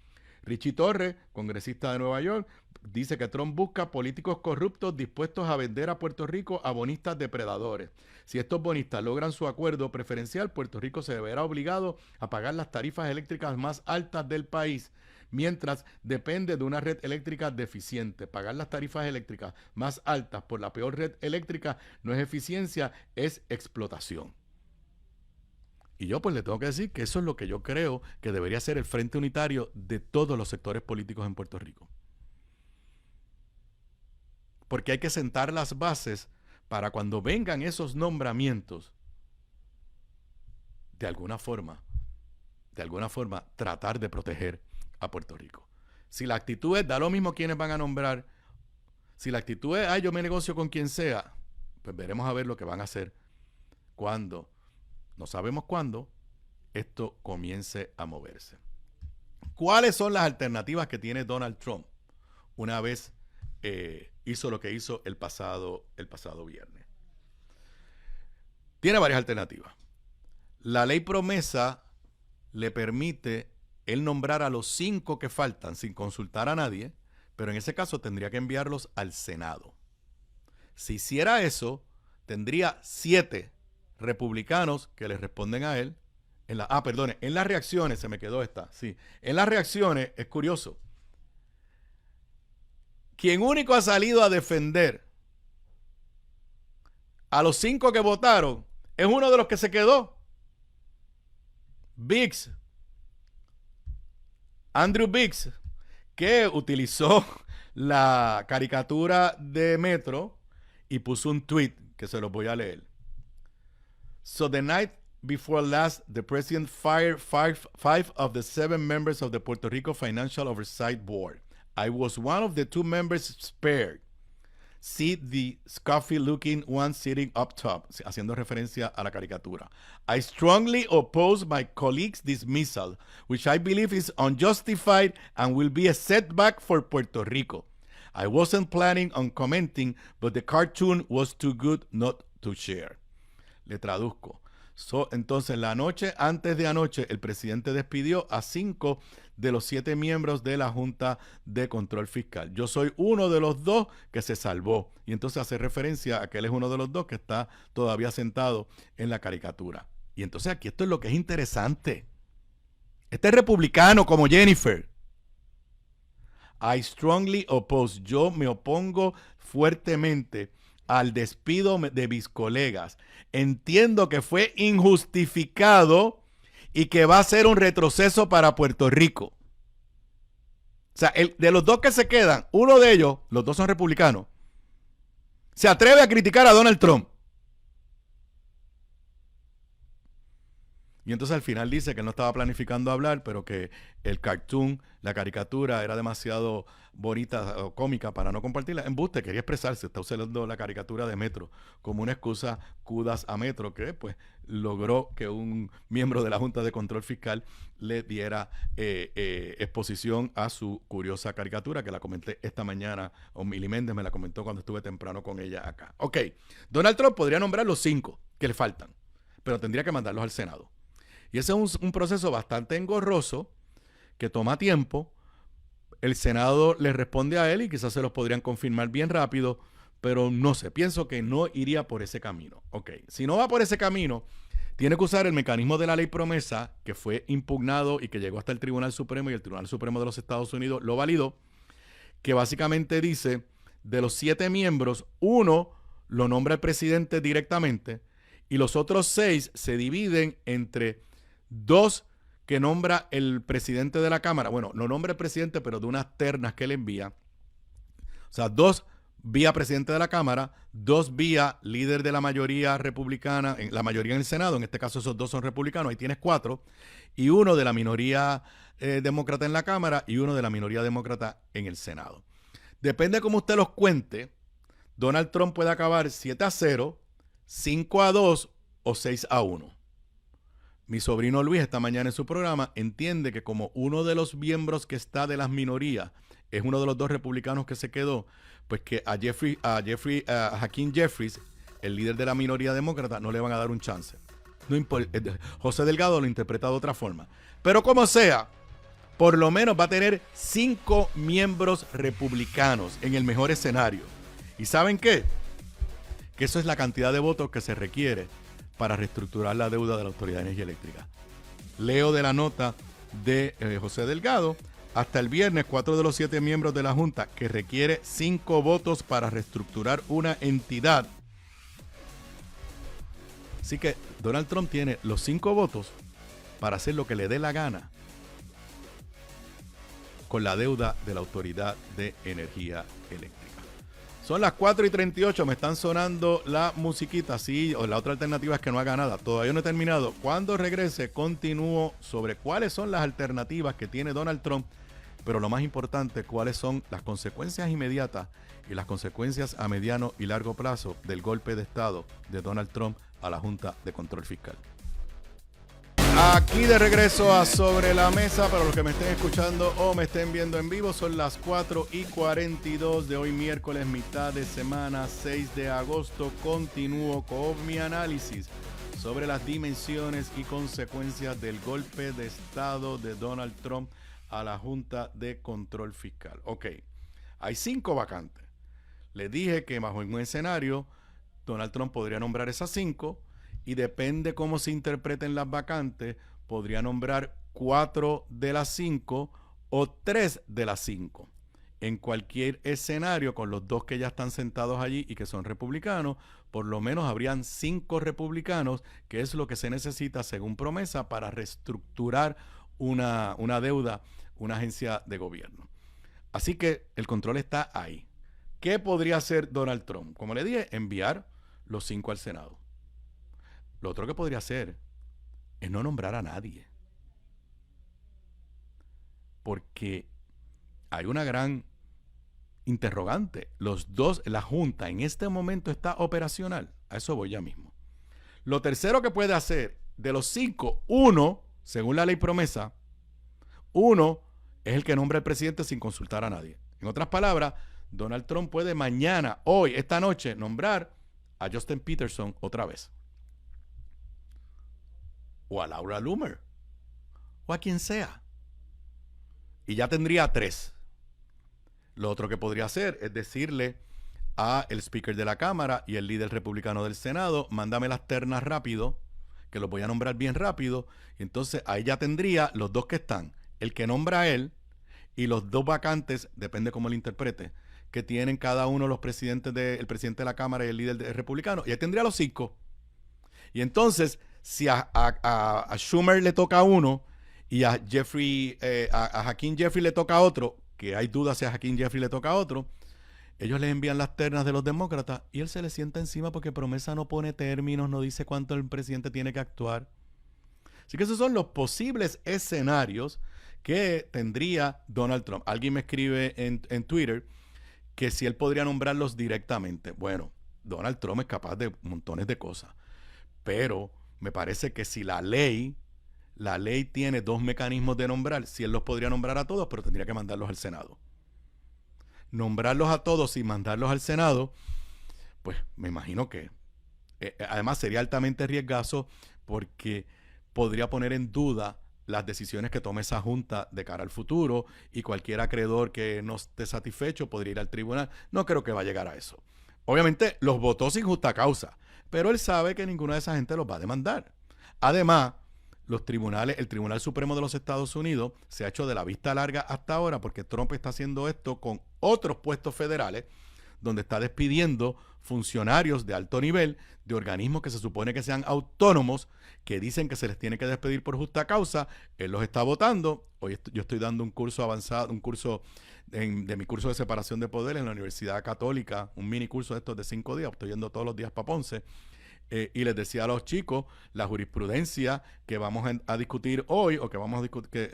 Speaker 1: Richie Torres, congresista de Nueva York, dice que Trump busca políticos corruptos dispuestos a vender a Puerto Rico a bonistas depredadores. Si estos bonistas logran su acuerdo preferencial, Puerto Rico se verá obligado a pagar las tarifas eléctricas más altas del país, mientras depende de una red eléctrica deficiente. Pagar las tarifas eléctricas más altas por la peor red eléctrica no es eficiencia, es explotación. Y yo pues le tengo que decir que eso es lo que yo creo que debería ser el frente unitario de todos los sectores políticos en Puerto Rico. Porque hay que sentar las bases para cuando vengan esos nombramientos, de alguna forma, tratar de proteger a Puerto Rico. Si la actitud es, da lo mismo quiénes van a nombrar, si la actitud es, yo me negocio con quien sea, pues veremos a ver lo que van a hacer cuando, no sabemos cuándo, esto comience a moverse. ¿Cuáles son las alternativas que tiene Donald Trump una vez hizo lo que hizo el pasado viernes? Tiene varias alternativas. La ley promesa le permite él nombrar a los 5 que faltan sin consultar a nadie, pero en ese caso tendría que enviarlos al Senado. Si hiciera eso, tendría 7 republicanos que le responden a él. En las reacciones, se me quedó esta. Sí, en las reacciones es curioso. Quien único ha salido a defender a los 5 que votaron es uno de los que se quedó. Biggs. Andrew Biggs, que utilizó la caricatura de Metro y puso un tweet que se los voy a leer. So the night before last, the president fired five of the 7 members of the Puerto Rico Financial Oversight Board. I was one of the 2 members spared. See the scruffy-looking one sitting up top, haciendo referencia a la caricatura. I strongly oppose my colleague's dismissal, which I believe is unjustified and will be a setback for Puerto Rico. I wasn't planning on commenting, but the cartoon was too good not to share. Le traduzco. Entonces, la noche antes de anoche, el presidente despidió a 5 de los 7 miembros de la Junta de Control Fiscal. Yo soy uno de los 2 que se salvó. Y entonces hace referencia a que él es uno de los 2 que está todavía sentado en la caricatura. Y entonces aquí esto es lo que es interesante. Este es republicano como Jennifer. I strongly oppose. Yo me opongo fuertemente al despido de mis colegas. Entiendo que fue injustificado y que va a ser un retroceso para Puerto Rico. O sea, de los 2 que se quedan, uno de ellos, los 2 son republicanos, se atreve a criticar a Donald Trump. Y entonces al final dice que no estaba planificando hablar, pero que el cartoon, la caricatura, era demasiado bonita o cómica para no compartirla. Embuste, quería expresarse. Está usando la caricatura de Metro como una excusa kudas a Metro, que pues logró que un miembro de la Junta de Control Fiscal le diera exposición a su curiosa caricatura, que la comenté esta mañana, o Mili Méndez me la comentó cuando estuve temprano con ella acá. Ok, Donald Trump podría nombrar los 5 que le faltan, pero tendría que mandarlos al Senado. Y ese es un proceso bastante engorroso que toma tiempo. El Senado le responde a él y quizás se los podrían confirmar bien rápido, pero no sé, pienso que no iría por ese camino. Ok, si no va por ese camino, tiene que usar el mecanismo de la ley promesa que fue impugnado y que llegó hasta el Tribunal Supremo, y el Tribunal Supremo de los Estados Unidos lo validó, que básicamente dice, de los 7 miembros, 1 lo nombra el presidente directamente y los otros 6 se dividen entre 2 que nombra el presidente de la Cámara. Bueno, no nombra el presidente, pero de unas ternas que le envía. O sea, 2 vía presidente de la Cámara, 2 vía líder de la mayoría republicana, la mayoría en el Senado. En este caso esos 2 son republicanos, ahí tienes 4. Y 1 de la minoría demócrata en la Cámara y 1 de la minoría demócrata en el Senado. Depende de cómo usted los cuente, Donald Trump puede acabar 7-0, 5-2 o 6-1. Mi sobrino Luis esta mañana en su programa entiende que como uno de los miembros que está de las minorías es uno de los 2 republicanos que se quedó, pues que a Hakeem Jeffries, el líder de la minoría demócrata, no le van a dar un chance. No José Delgado lo interpreta de otra forma. Pero como sea, por lo menos va a tener 5 miembros republicanos en el mejor escenario. ¿Y saben qué? Que eso es la cantidad de votos que se requiere para reestructurar la deuda de la Autoridad de Energía Eléctrica. Leo de la nota de José Delgado. Hasta el viernes, 4 de los 7 miembros de la Junta, que requiere 5 votos para reestructurar una entidad. Así que Donald Trump tiene los 5 votos para hacer lo que le dé la gana con la deuda de la Autoridad de Energía Eléctrica. Son las 4:38, me están sonando la musiquita, sí, o la otra alternativa es que no haga nada. Todavía no he terminado. Cuando regrese, continúo sobre cuáles son las alternativas que tiene Donald Trump, pero lo más importante, cuáles son las consecuencias inmediatas y las consecuencias a mediano y largo plazo del golpe de Estado de Donald Trump a la Junta de Control Fiscal. Aquí de regreso a Sobre la Mesa, para los que me estén escuchando o me estén viendo en vivo, son las 4:42 de hoy miércoles, mitad de semana, 6 de agosto. Continúo con mi análisis sobre las dimensiones y consecuencias del golpe de Estado de Donald Trump a la Junta de Control Fiscal. Ok, hay 5 vacantes. Les dije que bajo un escenario, Donald Trump podría nombrar esas 5. Y depende cómo se interpreten las vacantes, podría nombrar 4 de las 5 o 3 de las 5. En cualquier escenario, con los 2 que ya están sentados allí y que son republicanos, por lo menos habrían 5 republicanos, que es lo que se necesita según promesa para reestructurar una deuda una agencia de gobierno. Así que el control está ahí. ¿Qué podría hacer Donald Trump? Como le dije, enviar los 5 al Senado. Lo otro que podría hacer es no nombrar a nadie. Porque hay una gran interrogante. La Junta en este momento está operacional. A eso voy ya mismo. Lo tercero que puede hacer, de los 5, 1, según la ley promesa, 1 es el que nombra al presidente sin consultar a nadie. En otras palabras, Donald Trump puede mañana, hoy, esta noche, nombrar a Justin Peterson otra vez. O a Laura Loomer. O a quien sea. Y ya tendría 3. Lo otro que podría hacer es decirle a el speaker de la Cámara y el líder republicano del Senado, mándame las ternas rápido, que los voy a nombrar bien rápido. Y entonces ahí ya tendría los 2 que están. El que nombra a él y los 2 vacantes, depende cómo lo interprete, que tienen cada uno los presidentes el presidente de la Cámara y el líder republicano. Y ahí tendría los 5. Y entonces, si a Schumer le toca a uno y a Hakeem Jeffrey le toca a otro, que hay dudas si a Hakeem Jeffrey le toca a otro, ellos le envían las ternas de los demócratas y él se le sienta encima porque promesa no pone términos, no dice cuánto el presidente tiene que actuar. Así que esos son los posibles escenarios que tendría Donald Trump. Alguien me escribe en Twitter que si él podría nombrarlos directamente. Bueno, Donald Trump es capaz de montones de cosas, pero me parece que si la ley tiene 2 mecanismos de nombrar, si él los podría nombrar a todos, pero tendría que mandarlos al Senado. Nombrarlos a todos y mandarlos al Senado, pues me imagino que además sería altamente riesgoso porque podría poner en duda las decisiones que tome esa junta de cara al futuro y cualquier acreedor que no esté satisfecho podría ir al tribunal. No creo que va a llegar a eso. Obviamente los votó sin justa causa, pero él sabe que ninguna de esa gente los va a demandar. Además, el Tribunal Supremo de los Estados Unidos se ha hecho de la vista larga hasta ahora porque Trump está haciendo esto con otros puestos federales donde está despidiendo funcionarios de alto nivel de organismos que se supone que sean autónomos, que dicen que se les tiene que despedir por justa causa. Él los está votando. Hoy yo estoy dando un curso avanzado, de mi curso de separación de poderes en la Universidad Católica, un mini curso de estos de 5 días, estoy yendo todos los días para Ponce. Y les decía a los chicos, la jurisprudencia que vamos a discutir hoy o que vamos a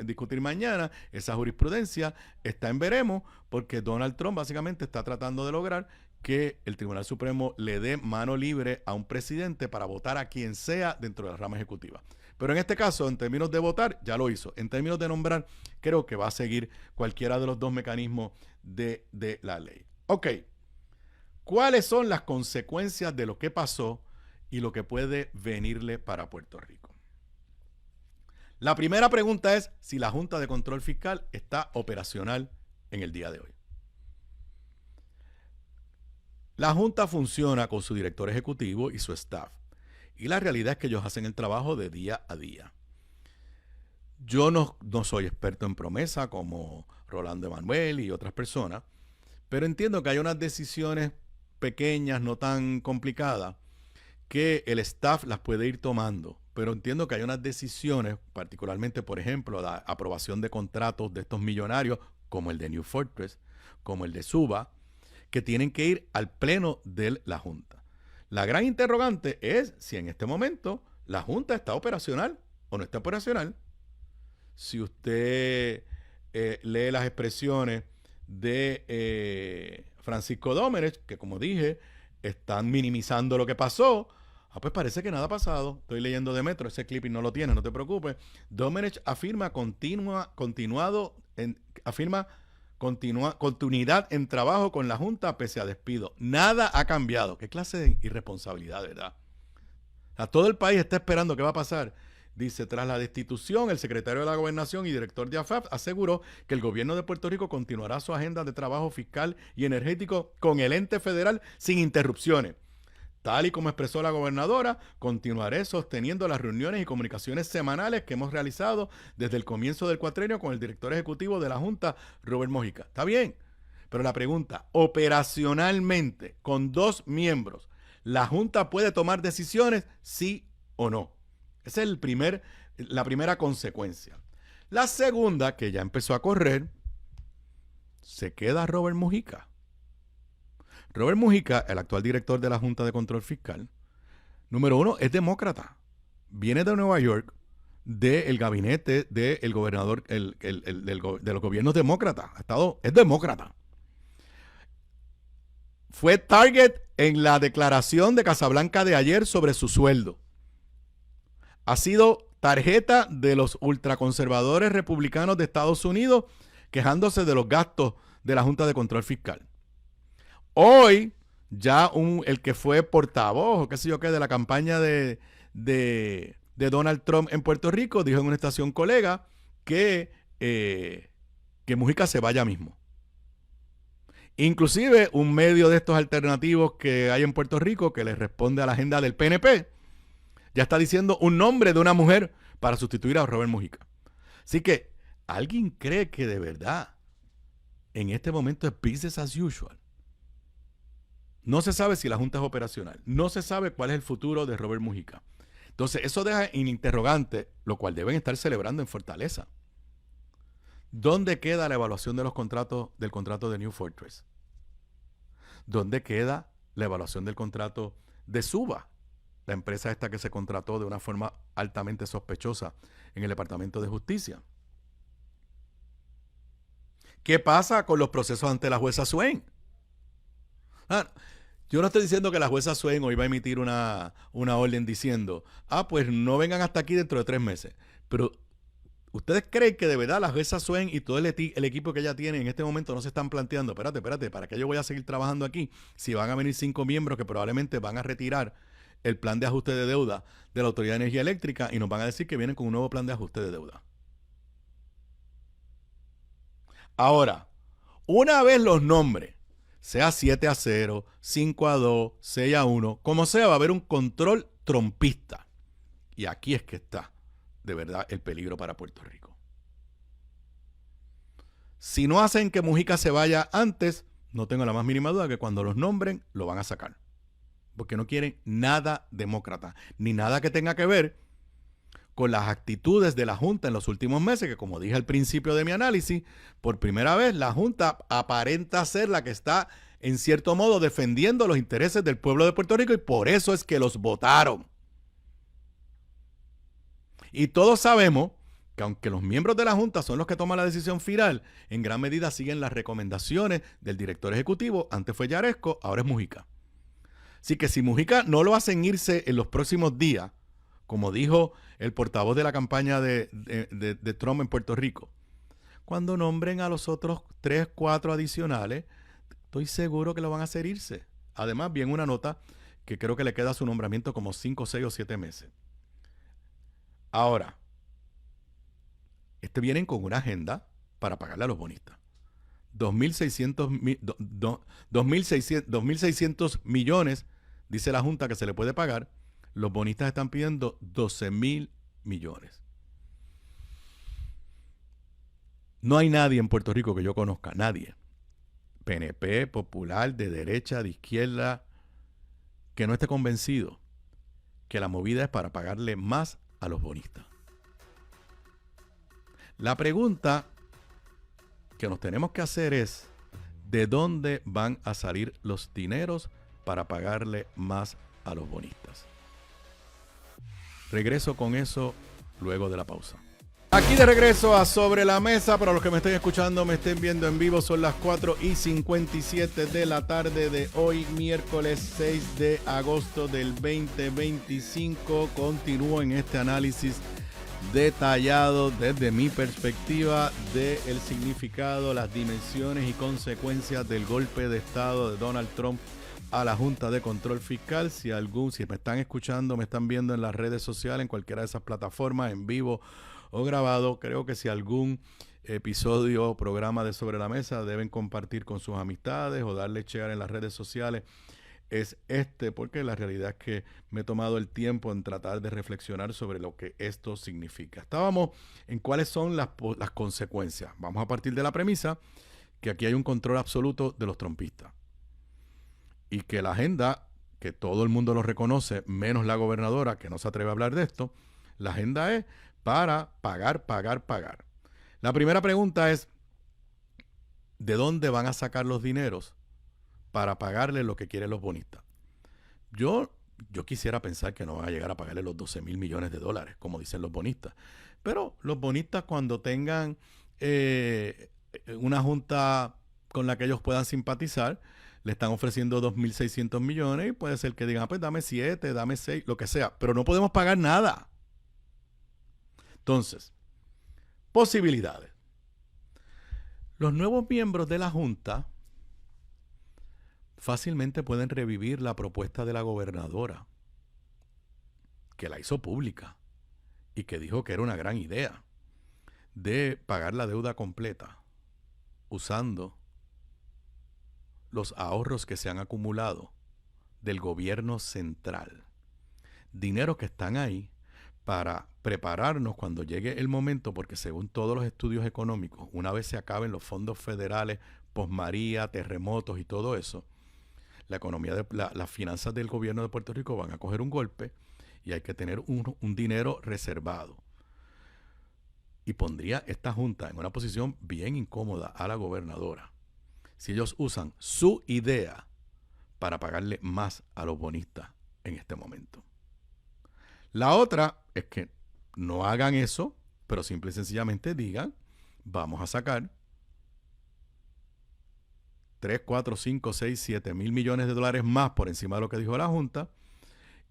Speaker 1: discutir mañana, esa jurisprudencia está en veremos porque Donald Trump básicamente está tratando de lograr que el Tribunal Supremo le dé mano libre a un presidente para votar a quien sea dentro de la rama ejecutiva. Pero en este caso, en términos de votar, ya lo hizo. En términos de nombrar, creo que va a seguir cualquiera de los 2 mecanismos de la ley. Ok, ¿cuáles son las consecuencias de lo que pasó y lo que puede venirle para Puerto Rico? La primera pregunta es si la Junta de Control Fiscal está operacional en el día de hoy. La Junta funciona con su director ejecutivo y su staff. Y la realidad es que ellos hacen el trabajo de día a día. Yo no soy experto en promesa como Rolando Emanuel y otras personas, pero entiendo que hay unas decisiones pequeñas, no tan complicadas, que el staff las puede ir tomando, pero entiendo que hay unas decisiones, particularmente, por ejemplo, la aprobación de contratos de estos millonarios, como el de New Fortress, como el de Suba, que tienen que ir al pleno de la Junta. La gran interrogante es si en este momento la Junta está operacional o no está operacional. Si usted lee las expresiones de Francisco Domenech, que como dije, están minimizando lo que pasó, pues parece que nada ha pasado. Estoy leyendo de Metro, ese clipping no lo tiene, no te preocupes. Domenech afirma continuidad en trabajo con la Junta pese a despido. Nada ha cambiado. ¿Qué clase de irresponsabilidad, verdad? Todo el país está esperando qué va a pasar. Dice, tras la destitución, el secretario de la Gobernación y director de AFAP aseguró que el gobierno de Puerto Rico continuará su agenda de trabajo fiscal y energético con el ente federal sin interrupciones. Tal y como expresó la gobernadora, continuaré sosteniendo las reuniones y comunicaciones semanales que hemos realizado desde el comienzo del cuatrenio con el director ejecutivo de la Junta, Robert Mojica. Está bien, pero la pregunta, operacionalmente, con 2 miembros, ¿la Junta puede tomar decisiones, sí o no? Esa es la primera consecuencia. La segunda, que ya empezó a correr, se queda Robert Mujica. Robert Mujica, el actual director de la Junta de Control Fiscal, número uno, es demócrata. Viene de Nueva York, del gabinete del gobernador, de los gobiernos demócratas. Es demócrata. Fue target en la declaración de Casablanca de ayer sobre su sueldo. Ha sido tarjeta de los ultraconservadores republicanos de Estados Unidos quejándose de los gastos de la Junta de Control Fiscal. Hoy, ya el que fue portavoz, o qué sé yo qué, de la campaña de Donald Trump en Puerto Rico, dijo en una estación colega que Mujica se vaya mismo. Inclusive un medio de estos alternativos que hay en Puerto Rico que le responde a la agenda del PNP, ya está diciendo un nombre de una mujer para sustituir a Robert Mujica. Así que, ¿alguien cree que de verdad en este momento es business as usual? No se sabe si la Junta es operacional. No se sabe cuál es el futuro de Robert Mujica. Entonces, eso deja en interrogante, lo cual deben estar celebrando en Fortaleza. ¿Dónde queda la evaluación de los contratos del contrato de New Fortress? ¿Dónde queda la evaluación del contrato de Suba? La empresa esta que se contrató de una forma altamente sospechosa en el Departamento de Justicia. ¿Qué pasa con los procesos ante la jueza Swain? Yo no estoy diciendo que la jueza Swain hoy va a emitir una orden diciendo, pues no vengan hasta aquí dentro de 3 meses. Pero, ¿ustedes creen que de verdad la jueza Swain y todo el equipo que ella tiene en este momento no se están planteando, espérate, ¿para qué yo voy a seguir trabajando aquí si van a venir 5 miembros que probablemente van a retirar el plan de ajuste de deuda de la Autoridad de Energía Eléctrica y nos van a decir que vienen con un nuevo plan de ajuste de deuda? Ahora, una vez los nombres, sea 7-0, 5-2, 6-1, como sea, va a haber un control trompista. Y aquí es que está, de verdad, el peligro para Puerto Rico. Si no hacen que Mujica se vaya antes, no tengo la más mínima duda que cuando los nombren, lo van a sacar. Porque no quieren nada demócrata, ni nada que tenga que ver con las actitudes de la Junta en los últimos meses, que como dije al principio de mi análisis, por primera vez la Junta aparenta ser la que está, en cierto modo, defendiendo los intereses del pueblo de Puerto Rico y por eso es que los votaron. Y todos sabemos que aunque los miembros de la Junta son los que toman la decisión final, en gran medida siguen las recomendaciones del director ejecutivo. Antes fue Yaresco, ahora es Mujica. Así que si Mujica no lo hacen irse en los próximos días, como dijo el portavoz de la campaña de Trump en Puerto Rico, cuando nombren a los otros 3, 4 adicionales, estoy seguro que lo van a hacer irse. Además, vi en una nota que creo que le queda su nombramiento como 5, 6 o 7 meses. Ahora, vienen con una agenda para pagarle a los bonistas. 2.600 millones, dice la Junta que se le puede pagar. Los bonistas están pidiendo 12.000 millones. No hay nadie en Puerto Rico que yo conozca, nadie, PNP, popular, de derecha, de izquierda, que no esté convencido que la movida es para pagarle más a los bonistas. La pregunta que nos tenemos que hacer es, ¿de dónde van a salir los dineros para pagarle más a los bonistas? Regreso con eso luego de la pausa. Aquí de regreso a Sobre la Mesa. Para los que me estén escuchando, me estén viendo en vivo, son las 4:57 de la tarde de hoy, miércoles 6 de agosto del 2025. Continúo en este análisis detallado desde mi perspectiva del significado, las dimensiones y consecuencias del golpe de estado de Donald Trump a la Junta de Control Fiscal. Si me están escuchando, me están viendo en las redes sociales, en cualquiera de esas plataformas, en vivo o grabado, creo que si algún episodio o programa de Sobre la Mesa deben compartir con sus amistades o darle share en las redes sociales, es porque la realidad es que me he tomado el tiempo en tratar de reflexionar sobre lo que esto significa. Estábamos en cuáles son las consecuencias. Vamos a partir de la premisa que aquí hay un control absoluto de los trumpistas. Y que la agenda, que todo el mundo lo reconoce, menos la gobernadora, que no se atreve a hablar de esto, la agenda es para pagar. La primera pregunta es, ¿de dónde van a sacar los dineros para pagarle lo que quieren los bonistas? Yo quisiera pensar que no van a llegar a pagarle los 12 mil millones de dólares, como dicen los bonistas. Pero los bonistas, cuando tengan una junta con la que ellos puedan simpatizar, le están ofreciendo 2.600 millones y puede ser que digan, pues dame 7, dame 6, lo que sea. Pero no podemos pagar nada. Entonces, posibilidades. Los nuevos miembros de la junta fácilmente pueden revivir la propuesta de la gobernadora, que la hizo pública y que dijo que era una gran idea, de pagar la deuda completa usando los ahorros que se han acumulado del gobierno central. Dinero que están ahí para prepararnos cuando llegue el momento, porque según todos los estudios económicos, una vez se acaben los fondos federales, posmaría, terremotos y todo eso, la economía, las finanzas del gobierno de Puerto Rico van a coger un golpe y hay que tener un dinero reservado. Y pondría esta junta en una posición bien incómoda a la gobernadora si ellos usan su idea para pagarle más a los bonistas en este momento. La otra es que no hagan eso, pero simple y sencillamente digan, vamos a sacar 3, 4, 5, 6, 7 mil millones de dólares más por encima de lo que dijo la Junta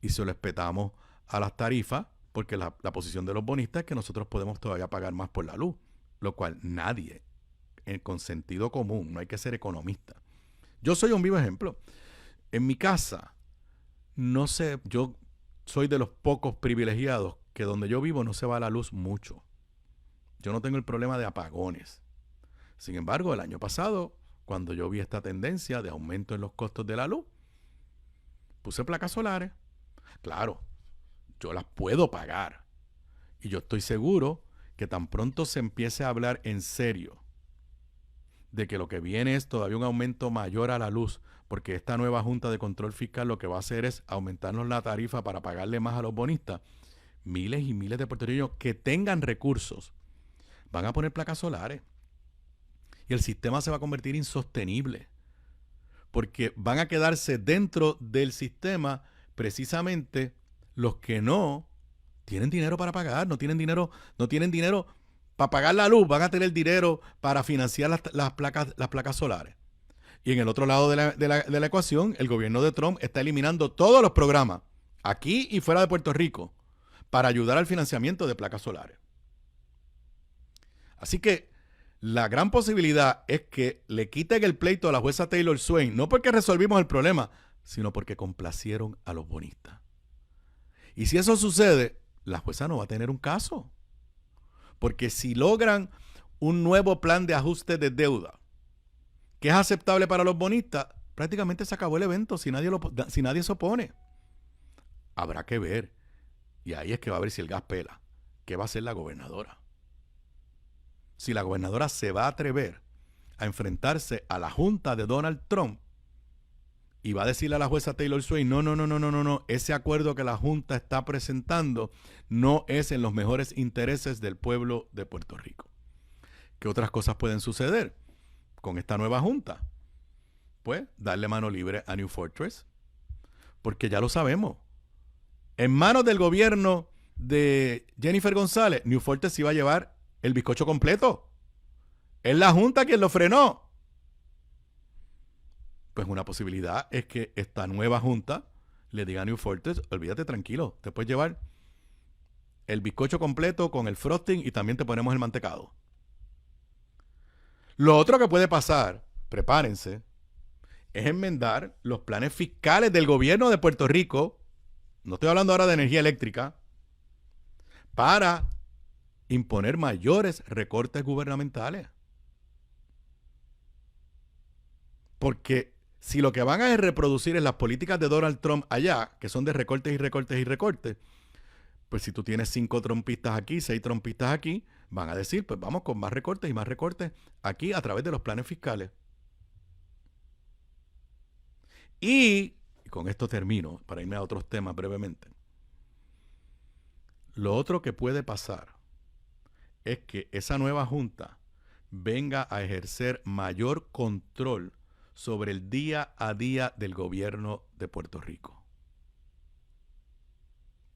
Speaker 1: y se lo espetamos a las tarifas, porque la posición de los bonistas es que nosotros podemos todavía pagar más por la luz, lo cual nadie, con sentido común, no hay que ser economista. Yo soy un vivo ejemplo. En mi casa, no sé, yo soy de los pocos privilegiados que donde yo vivo no se va la luz mucho. Yo no tengo el problema de apagones. Sin embargo, el año pasado, cuando yo vi esta tendencia de aumento en los costos de la luz, puse placas solares. Claro, yo las puedo pagar. Y yo estoy seguro que tan pronto se empiece a hablar en serio de que lo que viene es todavía un aumento mayor a la luz, porque esta nueva Junta de Control Fiscal lo que va a hacer es aumentarnos la tarifa para pagarle más a los bonistas. Miles y miles de puertorriqueños que tengan recursos van a poner placas solares. Y el sistema se va a convertir insostenible, porque van a quedarse dentro del sistema precisamente los que no tienen dinero para pagar, no tienen dinero para pagar la luz, van a tener dinero para financiar las placas solares. Y en el otro lado de la ecuación, el gobierno de Trump está eliminando todos los programas, aquí y fuera de Puerto Rico, para ayudar al financiamiento de placas solares. Así que la gran posibilidad es que le quiten el pleito a la jueza Taylor Swain, no porque resolvimos el problema, sino porque complacieron a los bonistas. Y si eso sucede, la jueza no va a tener un caso. Porque si logran un nuevo plan de ajuste de deuda que es aceptable para los bonistas, prácticamente se acabó el evento si nadie se opone. Habrá que ver. Y ahí es que va a ver si el gas pela. ¿Qué va a hacer la gobernadora? Si la gobernadora se va a atrever a enfrentarse a la junta de Donald Trump y va a decirle a la jueza Taylor Swain, no, ese acuerdo que la junta está presentando no es en los mejores intereses del pueblo de Puerto Rico. ¿Qué otras cosas pueden suceder con esta nueva junta? Pues darle mano libre a New Fortress, porque ya lo sabemos. En manos del gobierno de Jennifer González, New Fortress iba a llevar el bizcocho completo. Es la junta quien lo frenó. Pues una posibilidad es que esta nueva junta le diga a New Fortress, olvídate tranquilo, te puedes llevar el bizcocho completo con el frosting y también te ponemos el mantecado. Lo otro que puede pasar, prepárense, es enmendar los planes fiscales del gobierno de Puerto Rico, no estoy hablando ahora de energía eléctrica, para imponer mayores recortes gubernamentales. Porque si lo que van a reproducir es las políticas de Donald Trump allá, que son de recortes y recortes y recortes, pues si tú tienes 5 trompistas aquí, 6 trompistas aquí, van a decir, pues vamos con más recortes y más recortes aquí a través de los planes fiscales. Y con esto termino, para irme a otros temas brevemente. Lo otro que puede pasar es que esa nueva junta venga a ejercer mayor control sobre el día a día del gobierno de Puerto Rico.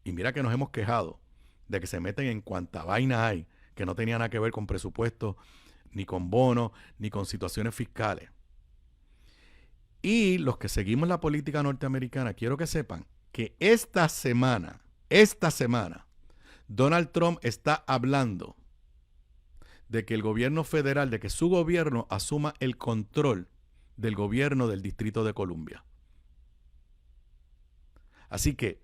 Speaker 1: Y mira que nos hemos quejado de que se meten en cuanta vaina hay, que no tenía nada que ver con presupuestos, ni con bonos, ni con situaciones fiscales. Y los que seguimos la política norteamericana, quiero que sepan que esta semana, Donald Trump está hablando de que el gobierno federal, de que su gobierno asuma el control del gobierno del Distrito de Columbia. Así que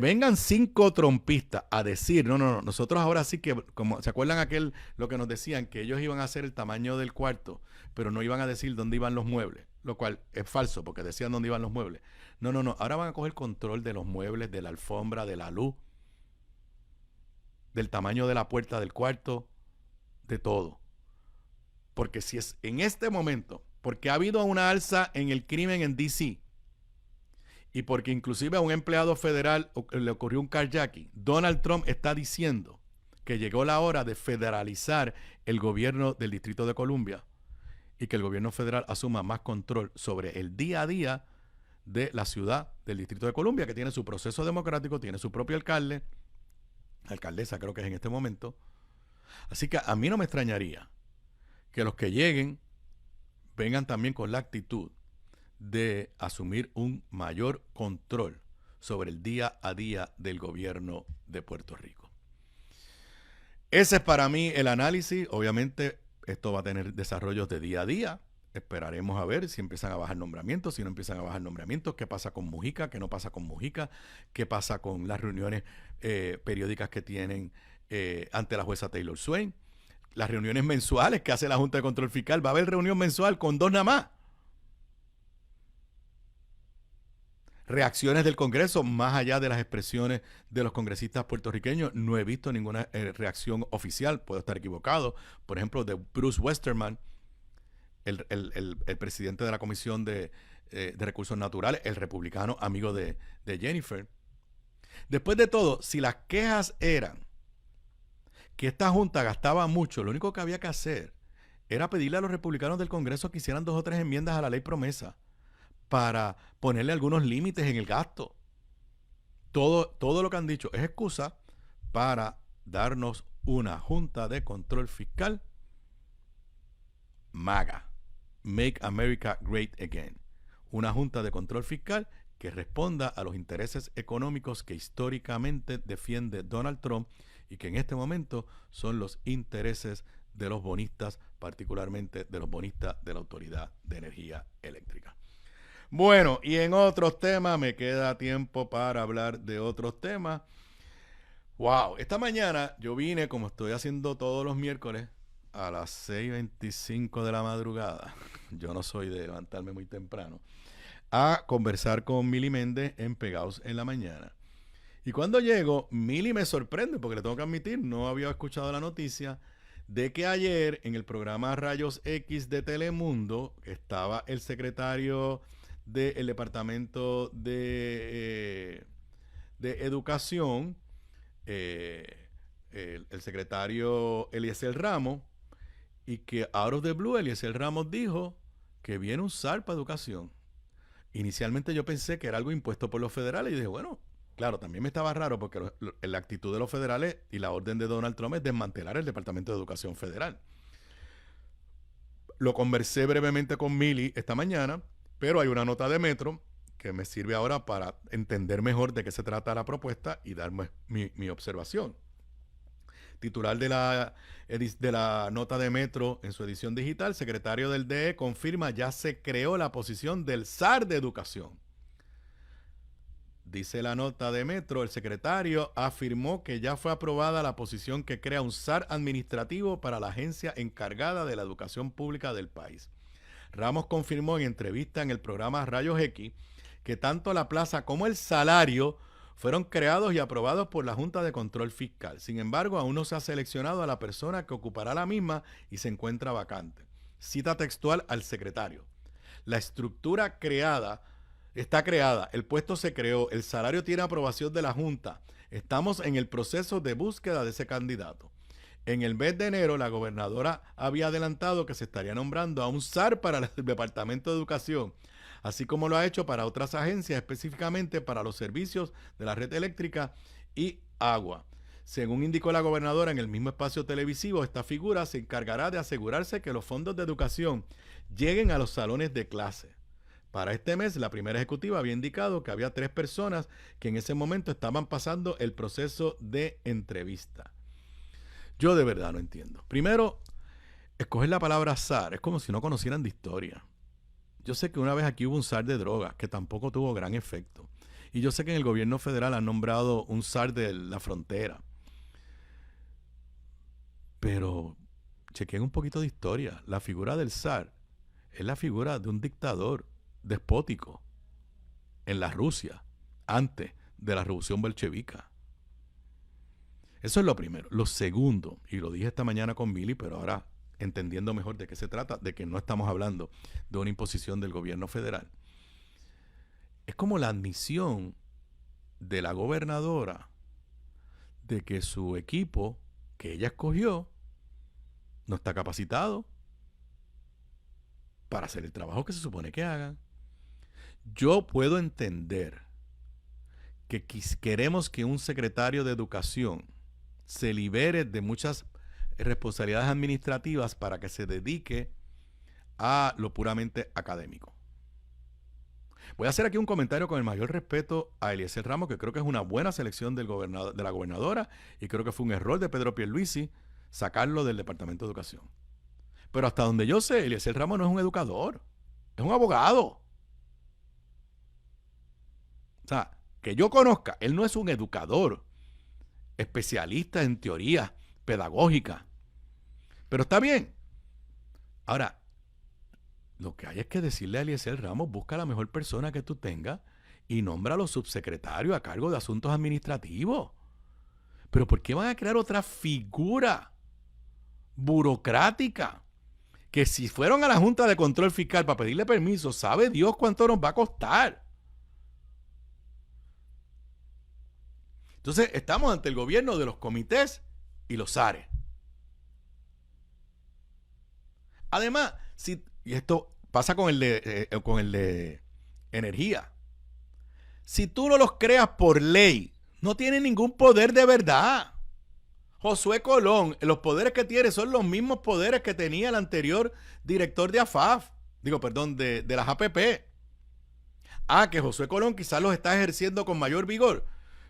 Speaker 1: vengan 5 trompistas a decir, no, nosotros ahora sí que, como se acuerdan lo que nos decían, que ellos iban a hacer el tamaño del cuarto, pero no iban a decir dónde iban los muebles, lo cual es falso, porque decían dónde iban los muebles. No, ahora van a coger control de los muebles, de la alfombra, de la luz, del tamaño de la puerta del cuarto, de todo. Porque si es en este momento, porque ha habido una alza en el crimen en D.C., y porque inclusive a un empleado federal le ocurrió un carjacking, Donald Trump está diciendo que llegó la hora de federalizar el gobierno del Distrito de Columbia y que el gobierno federal asuma más control sobre el día a día de la ciudad del Distrito de Columbia, que tiene su proceso democrático, tiene su propio alcalde, alcaldesa creo que es en este momento. Así que a mí no me extrañaría que los que lleguen vengan también con la actitud de asumir un mayor control sobre el día a día del gobierno de Puerto Rico. Ese es para mí el análisis. Obviamente esto va a tener desarrollos de día a día. Esperaremos a ver si empiezan a bajar nombramientos, si no empiezan a bajar nombramientos, qué pasa con Mujica, qué no pasa con Mujica, qué pasa con las reuniones periódicas que tienen ante la jueza Taylor Swain, las reuniones mensuales que hace la Junta de Control Fiscal. Va a haber reunión mensual con 2 nada más. Reacciones del Congreso, más allá de las expresiones de los congresistas puertorriqueños, no he visto ninguna reacción oficial, puedo estar equivocado. Por ejemplo, de Bruce Westerman, el presidente de la Comisión de Recursos Naturales, el republicano amigo de Jennifer. Después de todo, si las quejas eran que esta Junta gastaba mucho, lo único que había que hacer era pedirle a los republicanos del Congreso que hicieran 2 o 3 enmiendas a la ley promesa para ponerle algunos límites en el gasto. Todo lo que han dicho es excusa para darnos una Junta de Control Fiscal MAGA, Make America Great Again. Una Junta de Control Fiscal que responda a los intereses económicos que históricamente defiende Donald Trump y que en este momento son los intereses de los bonistas, particularmente de los bonistas de la Autoridad de Energía Eléctrica. Bueno, y en otros temas, me queda tiempo para hablar de otros temas. Wow, esta mañana yo vine, como estoy haciendo todos los miércoles, a las 6:25 de la madrugada, yo no soy de levantarme muy temprano, a conversar con Mili Méndez en Pegados en la Mañana. Y cuando llego, Mili me sorprende, porque le tengo que admitir, no había escuchado la noticia de que ayer en el programa Rayos X de Telemundo estaba el secretario del Departamento de Educación, el secretario Eliezer Ramos, y que out of the blue Eliezer Ramos dijo que viene un SAR para educación. Inicialmente yo pensé que era algo impuesto por los federales y dije, bueno, claro, también me estaba raro porque la actitud de los federales y la orden de Donald Trump es desmantelar el Departamento de Educación Federal. Lo conversé brevemente con Mili esta mañana, pero hay una nota de Metro que me sirve ahora para entender mejor de qué se trata la propuesta y darme mi observación. Titular de la nota de Metro en su edición digital, secretario del DE confirma ya se creó la posición del SAR de Educación. Dice la nota de Metro, el secretario afirmó que ya fue aprobada la posición que crea un SAR administrativo para la agencia encargada de la educación pública del país. Ramos confirmó en entrevista en el programa Rayos X que tanto la plaza como el salario fueron creados y aprobados por la Junta de Control Fiscal. Sin embargo, aún no se ha seleccionado a la persona que ocupará la misma y se encuentra vacante. Cita textual al secretario. La estructura está creada, el puesto se creó, el salario tiene aprobación de la Junta. Estamos en el proceso de búsqueda de ese candidato. En el mes de enero, la gobernadora había adelantado que se estaría nombrando a un SAR para el Departamento de Educación, así como lo ha hecho para otras agencias, específicamente para los servicios de la red eléctrica y agua. Según indicó la gobernadora en el mismo espacio televisivo, esta figura se encargará de asegurarse que los fondos de educación lleguen a los salones de clase. Para este mes, la primera ejecutiva había indicado que había 3 personas que en ese momento estaban pasando el proceso de entrevista. Yo de verdad no entiendo. Primero, escoger la palabra SAR es como si no conocieran de historia. Yo sé que una vez aquí hubo un SAR de drogas que tampoco tuvo gran efecto. Y yo sé que en el gobierno federal han nombrado un SAR de la frontera. Pero chequen un poquito de historia. La figura del SAR es la figura de un dictador despótico en la Rusia antes de la revolución bolchevica. Eso es lo primero. Lo segundo, y lo dije esta mañana con Billy, pero ahora entendiendo mejor de qué se trata, de que no estamos hablando de una imposición del gobierno federal. Es como la admisión de la gobernadora de que su equipo que ella escogió no está capacitado para hacer el trabajo que se supone que hagan. Yo puedo entender que queremos que un secretario de educación se libere de muchas responsabilidades administrativas para que se dedique a lo puramente académico. Voy a hacer aquí un comentario con el mayor respeto a Eliezer Ramos, que creo que es una buena selección de la gobernadora, y creo que fue un error de Pedro Pierluisi sacarlo del Departamento de Educación. Pero hasta donde yo sé, Eliezer Ramos no es un educador, es un abogado. O sea, que yo conozca, él no es un educador, especialista en teoría pedagógica. Pero está bien. Ahora, lo que hay es que decirle a Eliezer Ramos, busca la mejor persona que tú tengas y nómbralo subsecretario a cargo de asuntos administrativos. Pero ¿por qué van a crear otra figura burocrática? Que si fueron a la Junta de Control Fiscal para pedirle permiso, sabe Dios cuánto nos va a costar. Entonces, estamos ante el gobierno de los comités y los SARES. Además, y esto pasa con el de energía. Si tú no los creas por ley, no tienen ningún poder de verdad. Josué Colón, los poderes que tiene son los mismos poderes que tenía el anterior director de AFAF. De las APP. Que Josué Colón quizás los está ejerciendo con mayor vigor,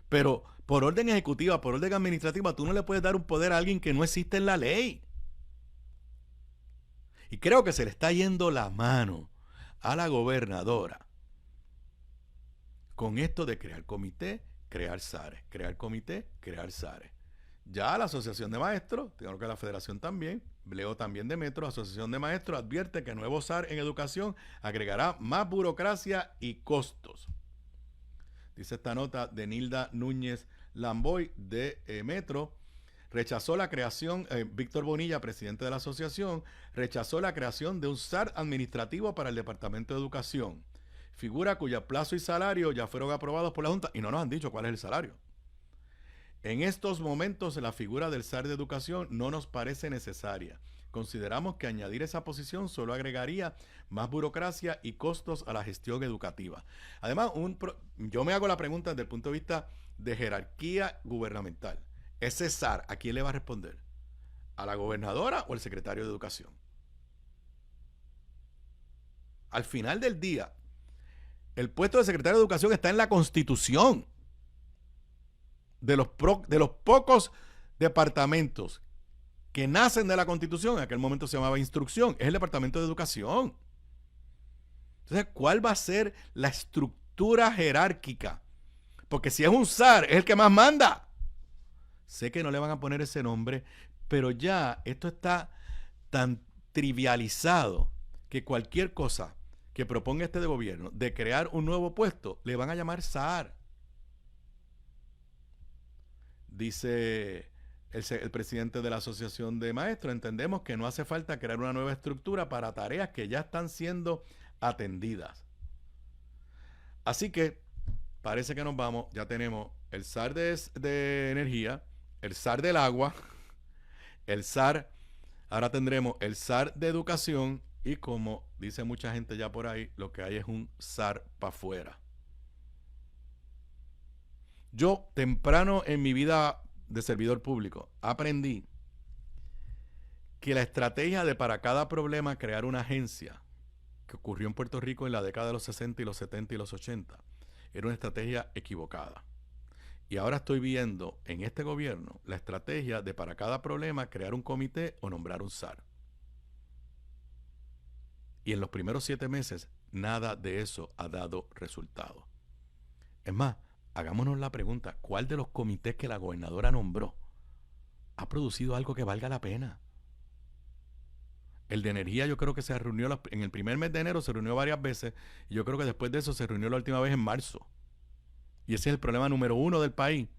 Speaker 1: pero por orden ejecutiva, por orden administrativa, tú no le puedes dar un poder a alguien que no existe en la ley. Y creo que se le está yendo la mano a la gobernadora con esto de crear comité, crear SARES, crear comité, crear SARES. Ya la Asociación de Maestros, creo que la Federación también, leo también de Metro, Asociación de Maestros advierte que el nuevo SAR en educación agregará más burocracia y costos. Dice esta nota de Nilda Núñez Lamboy de Metro. Rechazó la creación, Víctor Bonilla, presidente de la asociación, rechazó la creación de un SAR administrativo para el Departamento de Educación. Figura cuya plazo y salario ya fueron aprobados por la Junta y no nos han dicho cuál es el salario. En estos momentos la figura del SAR de Educación no nos parece necesaria. Consideramos que añadir esa posición solo agregaría más burocracia y costos a la gestión educativa. Además, yo me hago la pregunta desde el punto de vista de jerarquía gubernamental. Ese SAR, ¿a quién le va a responder? ¿A la gobernadora o al secretario de Educación? Al final del día, el puesto de secretario de Educación está en la Constitución. De los pocos departamentos que nacen de la Constitución, en aquel momento se llamaba Instrucción, es el Departamento de Educación. Entonces, ¿cuál va a ser la estructura jerárquica? Porque si es un SAR, es el que más manda. Sé que no le van a poner ese nombre, pero ya esto está tan trivializado que cualquier cosa que proponga este gobierno de crear un nuevo puesto, le van a llamar SAR. Dice el presidente de la Asociación de Maestros, entendemos que no hace falta crear una nueva estructura para tareas que ya están siendo atendidas. Así que parece que nos vamos, ya tenemos el SAR de energía, el SAR del agua, el SAR, ahora tendremos el SAR de educación y, como dice mucha gente ya por ahí, lo que hay es un SAR para afuera. Yo, temprano en mi vida de servidor público, aprendí que la estrategia de para cada problema crear una agencia, que ocurrió en Puerto Rico en la década de los 60 y los 70 y los 80, era una estrategia equivocada. Y ahora estoy viendo en este gobierno la estrategia de para cada problema crear un comité o nombrar un SAR. Y en los primeros 7 meses, nada de eso ha dado resultado. Es más, hagámonos la pregunta, ¿cuál de los comités que la gobernadora nombró ha producido algo que valga la pena? El de energía yo creo que se reunió en el primer mes de enero, se reunió varias veces, y yo creo que después de eso se reunió la última vez en marzo. Y ese es el problema número 1 del país.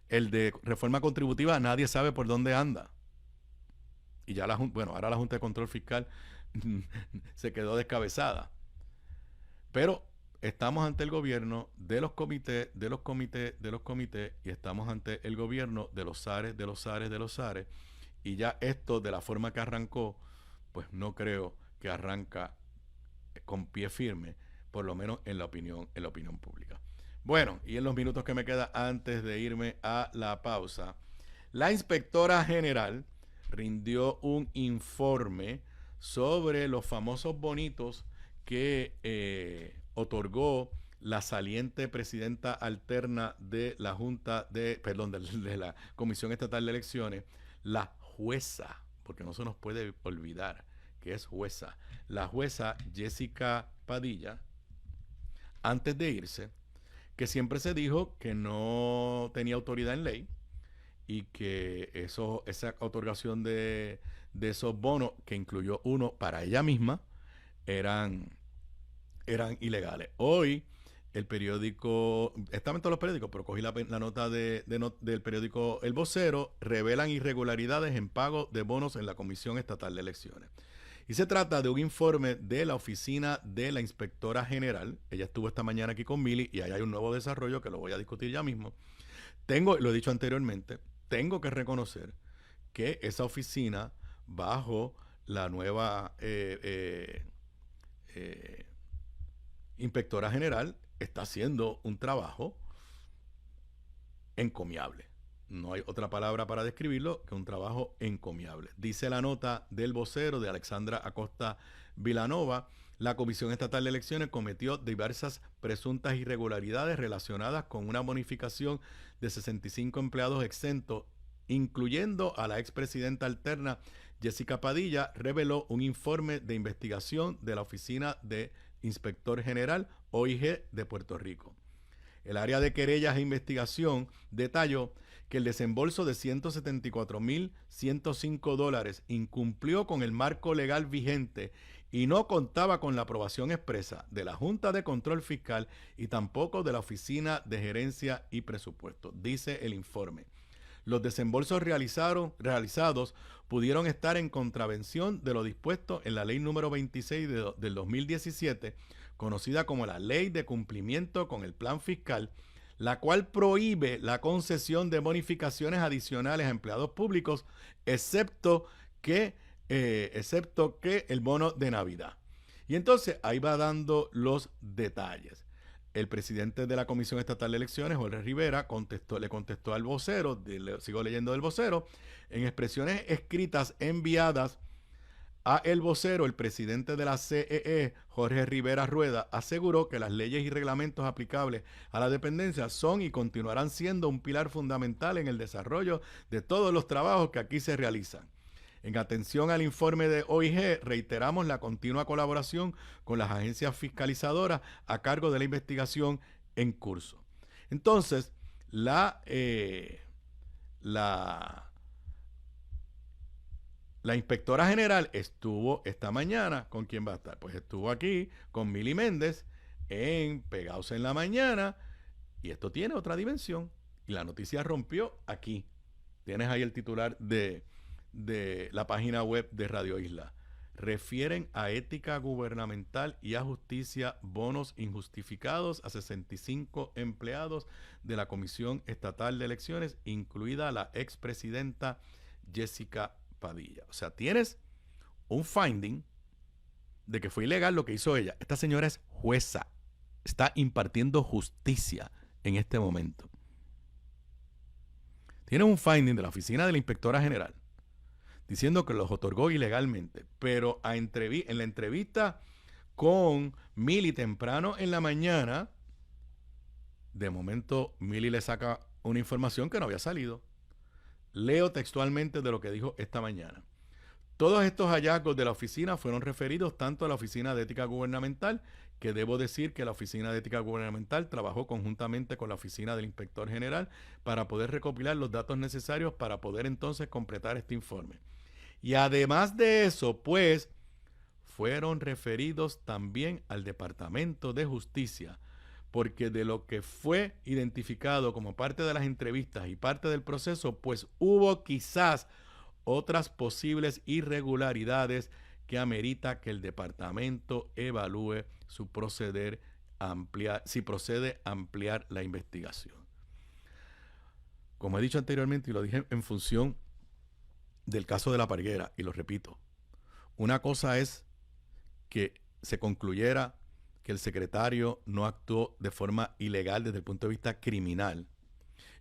Speaker 1: El de reforma contributiva, nadie sabe por dónde anda. Y ya ahora la Junta de Control Fiscal se quedó descabezada. Pero estamos ante el gobierno de los comités, y estamos ante el gobierno de los SARES, y ya esto, de la forma que arrancó, pues no creo que arranca con pie firme, por lo menos en la opinión pública. Bueno, y en los minutos que me queda antes de irme a la pausa, la inspectora general rindió un informe sobre los famosos bonitos que otorgó la saliente presidenta alterna de la de la Comisión Estatal de Elecciones, la jueza, porque no se nos puede olvidar que es jueza, la jueza Jessica Padilla, antes de irse, que siempre se dijo que no tenía autoridad en ley y que esa otorgación de esos bonos, que incluyó uno para ella misma, eran ilegales. Hoy el periódico, estaba en todos los periódicos, pero cogí la nota del periódico El Vocero, revelan irregularidades en pago de bonos en la Comisión Estatal de Elecciones. Y se trata de un informe de la oficina de la inspectora general. Ella estuvo esta mañana aquí con Mili y ahí hay un nuevo desarrollo que lo voy a discutir ya mismo. Lo he dicho anteriormente, tengo que reconocer que esa oficina, bajo la nueva inspectora general, está haciendo un trabajo encomiable. No hay otra palabra para describirlo que un trabajo encomiable. Dice la nota del Vocero de Alexandra Acosta Vilanova: la Comisión Estatal de Elecciones cometió diversas presuntas irregularidades relacionadas con una bonificación de 65 empleados exentos, incluyendo a la expresidenta alterna Jessica Padilla, reveló un informe de investigación de la Oficina de Inspector General, OIG, de Puerto Rico. El área de querellas e investigación detalló que el desembolso de $174,105 incumplió con el marco legal vigente y no contaba con la aprobación expresa de la Junta de Control Fiscal y tampoco de la Oficina de Gerencia y Presupuesto, dice el informe. Los desembolsos realizados pudieron estar en contravención de lo dispuesto en la Ley número 26 del 2017, conocida como la Ley de Cumplimiento con el Plan Fiscal, la cual prohíbe la concesión de bonificaciones adicionales a empleados públicos, excepto que el bono de Navidad. Y entonces ahí va dando los detalles. El presidente de la Comisión Estatal de Elecciones, Jorge Rivera, le contestó al vocero, sigo leyendo del vocero, en expresiones escritas enviadas a el vocero, el presidente de la CEE, Jorge Rivera Rueda, aseguró que las leyes y reglamentos aplicables a la dependencia son y continuarán siendo un pilar fundamental en el desarrollo de todos los trabajos que aquí se realizan. En atención al informe de OIG, reiteramos la continua colaboración con las agencias fiscalizadoras a cargo de la investigación en curso. Entonces, la inspectora general estuvo esta mañana. ¿Con quién va a estar? Pues estuvo aquí con Mili Méndez en Pegados en la Mañana, y esto tiene otra dimensión. Y la noticia rompió aquí. Tienes ahí el titular de la página web de Radio Isla. Refieren a ética gubernamental y a justicia bonos injustificados a 65 empleados de la Comisión Estatal de Elecciones, incluida la expresidenta Jessica Padilla. O sea, tienes un finding de que fue ilegal lo que hizo ella. Esta señora es jueza. Está impartiendo justicia en este momento. Tiene un finding de la oficina de la inspectora general diciendo que los otorgó ilegalmente, pero en la entrevista con Mili temprano en la mañana, de momento Mili le saca una información que no había salido. Leo textualmente de lo que dijo esta mañana. Todos estos hallazgos de la oficina fueron referidos tanto a la Oficina de Ética Gubernamental, que debo decir que la Oficina de Ética Gubernamental trabajó conjuntamente con la Oficina del Inspector General para poder recopilar los datos necesarios para poder entonces completar este informe. Y además de eso, pues, fueron referidos también al Departamento de Justicia, porque de lo que fue identificado como parte de las entrevistas y parte del proceso, pues hubo quizás otras posibles irregularidades que amerita que el departamento evalúe su proceder si procede a ampliar la investigación. Como he dicho anteriormente y lo dije en función del caso de La Parguera, y lo repito, una cosa es que se concluyera que el secretario no actuó de forma ilegal desde el punto de vista criminal,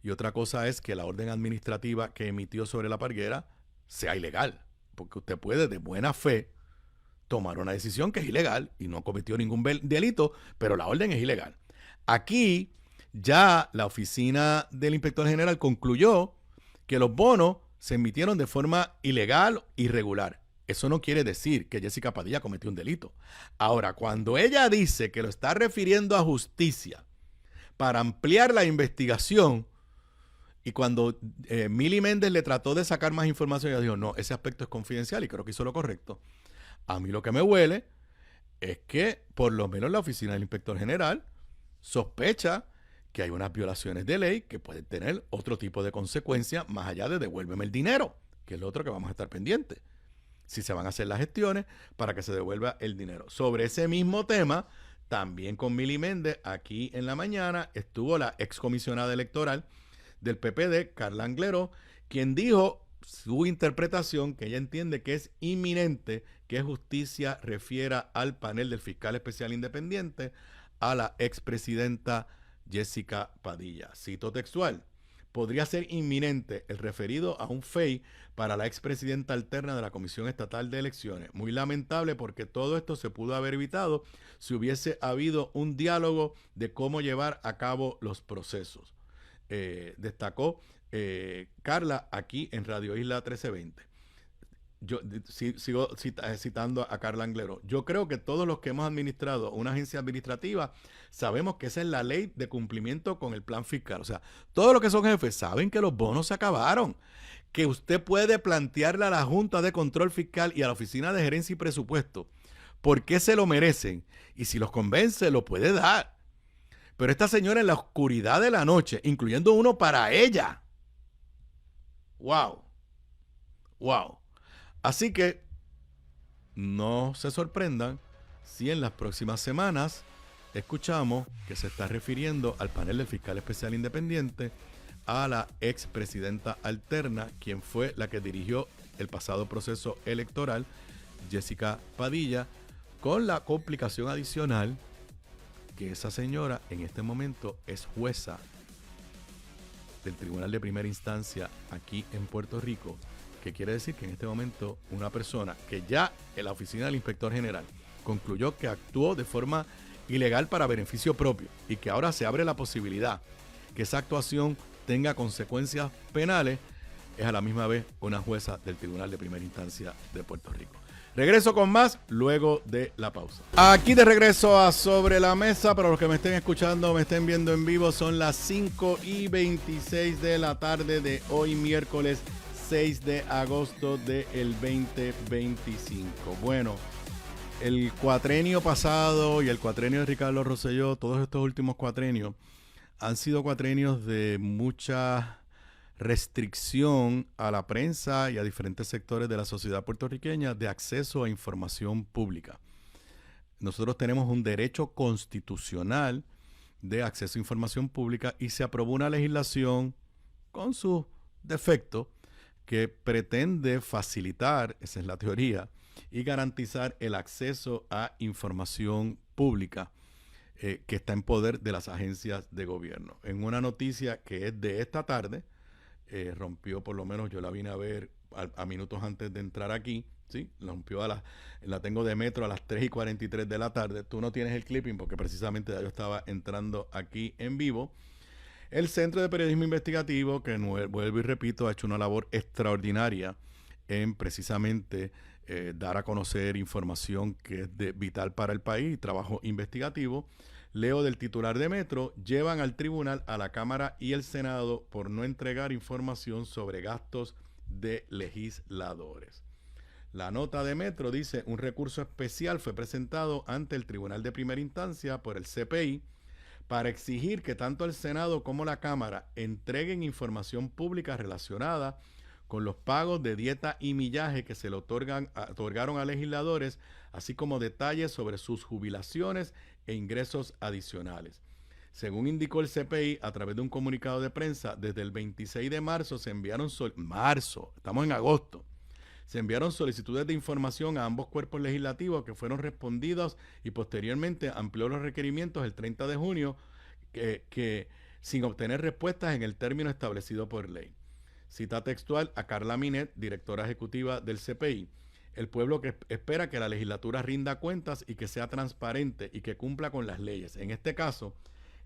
Speaker 1: y otra cosa es que la orden administrativa que emitió sobre La Parguera sea ilegal, porque usted puede de buena fe tomar una decisión que es ilegal y no cometió ningún delito, pero la orden es ilegal. Aquí ya la oficina del inspector general concluyó que los bonos se emitieron de forma ilegal, irregular. Eso no quiere decir que Jessica Padilla cometió un delito. Ahora, cuando ella dice que lo está refiriendo a justicia para ampliar la investigación, y cuando Mili Méndez le trató de sacar más información, ella dijo, no, ese aspecto es confidencial, y creo que hizo lo correcto. A mí lo que me huele es que por lo menos la oficina del inspector general sospecha que hay unas violaciones de ley que pueden tener otro tipo de consecuencias más allá de devuélveme el dinero, que es lo otro que vamos a estar pendientes. Si se van a hacer las gestiones para que se devuelva el dinero. Sobre ese mismo tema, también con Mili Méndez, aquí en la mañana estuvo la excomisionada electoral del PPD, Carla Angleró, quien dijo su interpretación, que ella entiende que es inminente que justicia refiera al panel del fiscal especial independiente a la expresidenta Jessica Padilla. Cito textual: podría ser inminente el referido a un FEI para la expresidenta alterna de la Comisión Estatal de Elecciones. Muy lamentable, porque todo esto se pudo haber evitado si hubiese habido un diálogo de cómo llevar a cabo los procesos. Destacó Carla aquí en Radio Isla 1320. Yo sigo citando a Carla Angleró. Yo creo que todos los que hemos administrado una agencia administrativa sabemos que esa es la ley de cumplimiento con el plan fiscal. O sea, todos los que son jefes saben que los bonos se acabaron, que usted puede plantearle a la Junta de Control Fiscal y a la Oficina de Gerencia y Presupuesto por qué se lo merecen, y si los convence lo puede dar. Pero esta señora, en la oscuridad de la noche, incluyendo uno para ella. ¡Wow! ¡Wow! Así que no se sorprendan si en las próximas semanas escuchamos que se está refiriendo al panel del fiscal especial independiente a la expresidenta alterna, quien fue la que dirigió el pasado proceso electoral, Jessica Padilla, con la complicación adicional que esa señora en este momento es jueza del Tribunal de Primera Instancia aquí en Puerto Rico, que quiere decir que en este momento una persona que ya en la oficina del inspector general concluyó que actuó de forma ilegal para beneficio propio, y que ahora se abre la posibilidad que esa actuación tenga consecuencias penales, es a la misma vez una jueza del Tribunal de Primera Instancia de Puerto Rico. Regreso con más luego de la pausa. Aquí de regreso a Sobre la Mesa. Para los que me estén escuchando, me estén viendo en vivo, son las 5:26 de la tarde de hoy, miércoles 6 de agosto del 2025. Bueno, el cuatrenio pasado y el cuatrenio de Ricardo Rosselló, todos estos últimos cuatrenios han sido cuatrenios de mucha restricción a la prensa y a diferentes sectores de la sociedad puertorriqueña de acceso a información pública. Nosotros tenemos un derecho constitucional de acceso a información pública, y se aprobó una legislación con sus defectos que pretende facilitar, esa es la teoría, y garantizar el acceso a información pública que está en poder de las agencias de gobierno. En una noticia que es de esta tarde, rompió, por lo menos yo la vine a ver a minutos antes de entrar aquí, ¿sí? Rompió la tengo de Metro a las 3:43 de la tarde. Tú no tienes el clipping porque precisamente ya yo estaba entrando aquí en vivo. El Centro de Periodismo Investigativo, que vuelvo y repito, ha hecho una labor extraordinaria en precisamente dar a conocer información que es vital para el país, trabajo investigativo. Leo del titular de Metro: llevan al tribunal a la Cámara y el Senado por no entregar información sobre gastos de legisladores. La nota de Metro dice: un recurso especial fue presentado ante el Tribunal de Primera Instancia por el CPI para exigir que tanto el Senado como la Cámara entreguen información pública relacionada con los pagos de dieta y millaje que se le otorgaron a legisladores, así como detalles sobre sus jubilaciones e ingresos adicionales. Según indicó el CPI a través de un comunicado de prensa, desde el 26 de marzo se enviaron estamos en agosto, se enviaron solicitudes de información a ambos cuerpos legislativos que fueron respondidas y posteriormente amplió los requerimientos el 30 de junio que sin obtener respuestas en el término establecido por ley. Cita textual a Carla Minet, directora ejecutiva del CPI: el pueblo que espera que la legislatura rinda cuentas y que sea transparente y que cumpla con las leyes. En este caso,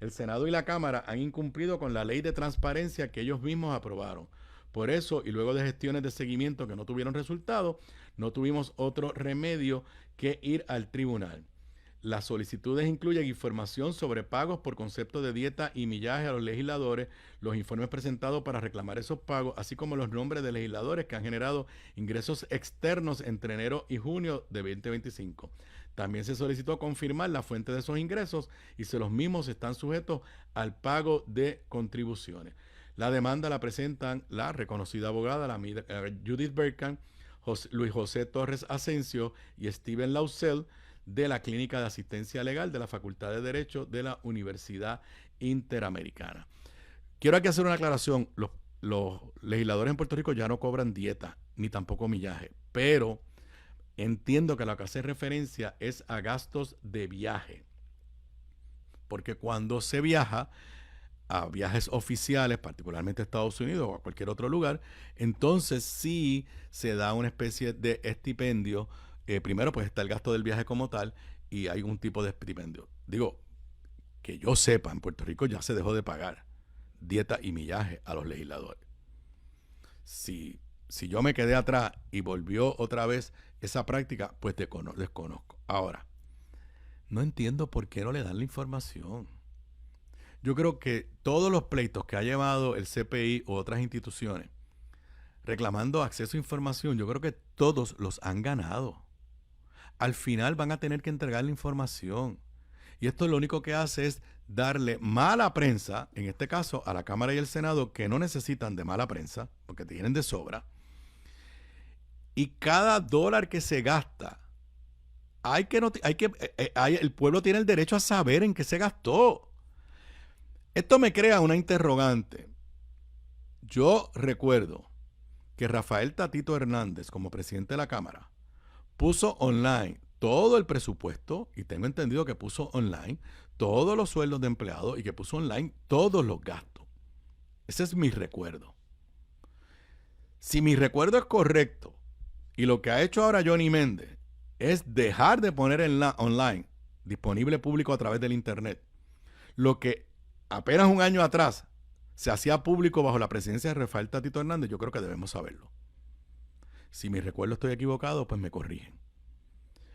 Speaker 1: el Senado y la Cámara han incumplido con la ley de transparencia que ellos mismos aprobaron. Por eso, y luego de gestiones de seguimiento que no tuvieron resultado, no tuvimos otro remedio que ir al tribunal. Las solicitudes incluyen información sobre pagos por concepto de dieta y millaje a los legisladores, los informes presentados para reclamar esos pagos, así como los nombres de legisladores que han generado ingresos externos entre enero y junio de 2025. También se solicitó confirmar la fuente de esos ingresos y si los mismos están sujetos al pago de contribuciones. La demanda la presentan la reconocida abogada, Judith Berkan, Luis José Torres Asensio y Steven Lausel, de la Clínica de Asistencia Legal de la Facultad de Derecho de la Universidad Interamericana. Quiero aquí hacer una aclaración: los legisladores en Puerto Rico ya no cobran dieta ni tampoco millaje, pero entiendo que lo que hace referencia es a gastos de viaje, porque cuando se viaja a viajes oficiales, particularmente a Estados Unidos o a cualquier otro lugar, entonces sí se da una especie de estipendio. Primero pues está el gasto del viaje como tal y hay un tipo de estipendio. Digo, que yo sepa, en Puerto Rico ya se dejó de pagar dieta y millaje a los legisladores. Si yo me quedé atrás y volvió otra vez esa práctica, pues desconozco. Ahora, no entiendo por qué no le dan la información. Yo creo que todos los pleitos que ha llevado el CPI u otras instituciones reclamando acceso a información, yo creo que todos los han ganado. Al final van a tener que entregar la información. Y esto lo único que hace es darle mala prensa, en este caso a la Cámara y el Senado, que no necesitan de mala prensa, porque tienen de sobra. Y cada dólar que se gasta, el pueblo tiene el derecho a saber en qué se gastó. Esto me crea una interrogante. Yo recuerdo que Rafael Tatito Hernández, como presidente de la Cámara, puso online todo el presupuesto, y tengo entendido que puso online todos los sueldos de empleados y que puso online todos los gastos. Ese es mi recuerdo. Si mi recuerdo es correcto y lo que ha hecho ahora Johnny Méndez es dejar de poner online, disponible público a través del internet, lo que apenas un año atrás se hacía público bajo la presidencia de Rafael Tatito Hernández, yo creo que debemos saberlo. Si mi recuerdo estoy equivocado, pues me corrigen.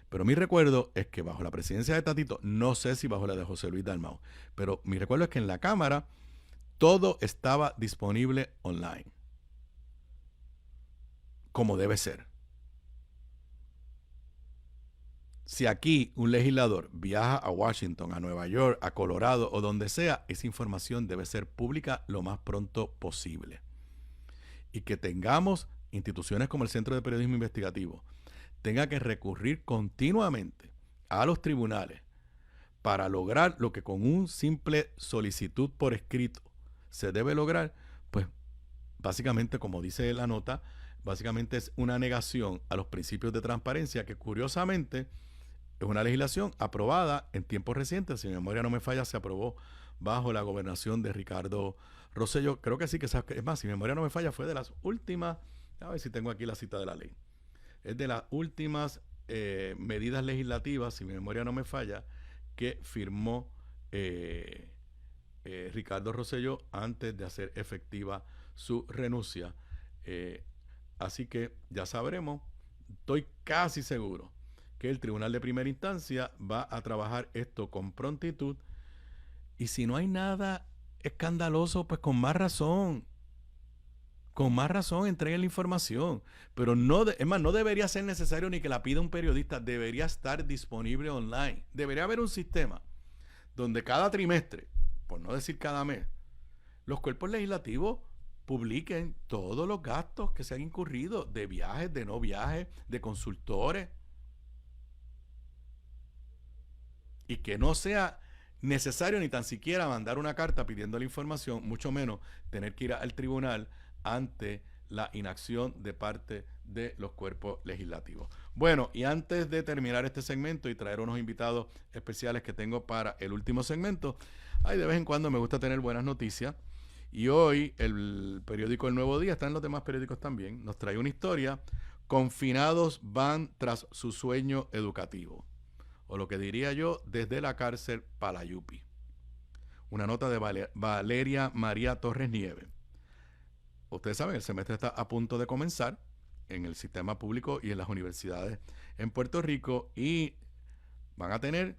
Speaker 1: Pero mi recuerdo es que bajo la presidencia de Tatito, no sé si bajo la de José Luis Dalmau, pero mi recuerdo es que en la Cámara todo estaba disponible online, como debe ser. Si aquí un legislador viaja a Washington, a Nueva York, a Colorado o donde sea, esa información debe ser pública lo más pronto posible. Y que tengamos instituciones como el Centro de Periodismo Investigativo tenga que recurrir continuamente a los tribunales para lograr lo que con un simple solicitud por escrito se debe lograr, pues básicamente, como dice la nota, básicamente es una negación a los principios de transparencia que curiosamente es una legislación aprobada en tiempos recientes. Si mi memoria no me falla, se aprobó bajo la gobernación de Ricardo Rosselló. Creo que sí, es más, si mi memoria no me falla, fue de las últimas, a ver si tengo aquí la cita de la ley. Es de las últimas medidas legislativas, si mi memoria no me falla, que firmó Ricardo Rosselló antes de hacer efectiva su renuncia. Así que ya sabremos, estoy casi seguro que el Tribunal de Primera Instancia va a trabajar esto con prontitud, y si no hay nada escandaloso, pues con más razón entreguen la información, pero es más, no debería ser necesario ni que la pida un periodista, debería estar disponible online. Debería haber un sistema donde cada trimestre, por no decir cada mes, los cuerpos legislativos publiquen todos los gastos que se han incurrido, de viajes, de no viajes, de consultores, y que no sea necesario ni tan siquiera mandar una carta pidiendo la información, mucho menos tener que ir al tribunal ante la inacción de parte de los cuerpos legislativos. Bueno, y antes de terminar este segmento y traer unos invitados especiales que tengo para el último segmento, de vez en cuando me gusta tener buenas noticias, y hoy el periódico El Nuevo Día, está en los demás periódicos también, nos trae una historia: confinados van tras su sueño educativo, o lo que diría yo, desde la cárcel para la Yupi. Una nota de Valeria María Torres Nieves. Ustedes saben, el semestre está a punto de comenzar en el sistema público y en las universidades en Puerto Rico, y van a tener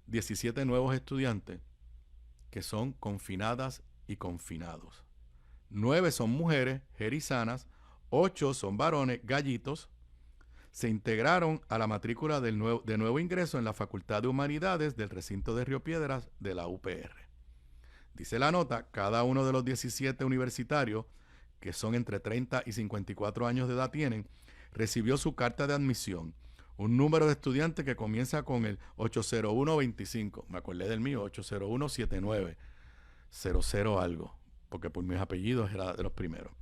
Speaker 1: 17 nuevos estudiantes que son confinadas y confinados. 9 son mujeres, jerizanas, 8 son varones, gallitos. Se integraron a la matrícula de nuevo ingreso en la Facultad de Humanidades del recinto de Río Piedras de la UPR. Dice la nota, cada uno de los 17 universitarios, que son entre 30 y 54 años de edad tienen, recibió su carta de admisión. Un número de estudiantes que comienza con el 80125. Me acordé del mío, 80179. 00 algo, porque por mis apellidos era de los primeros.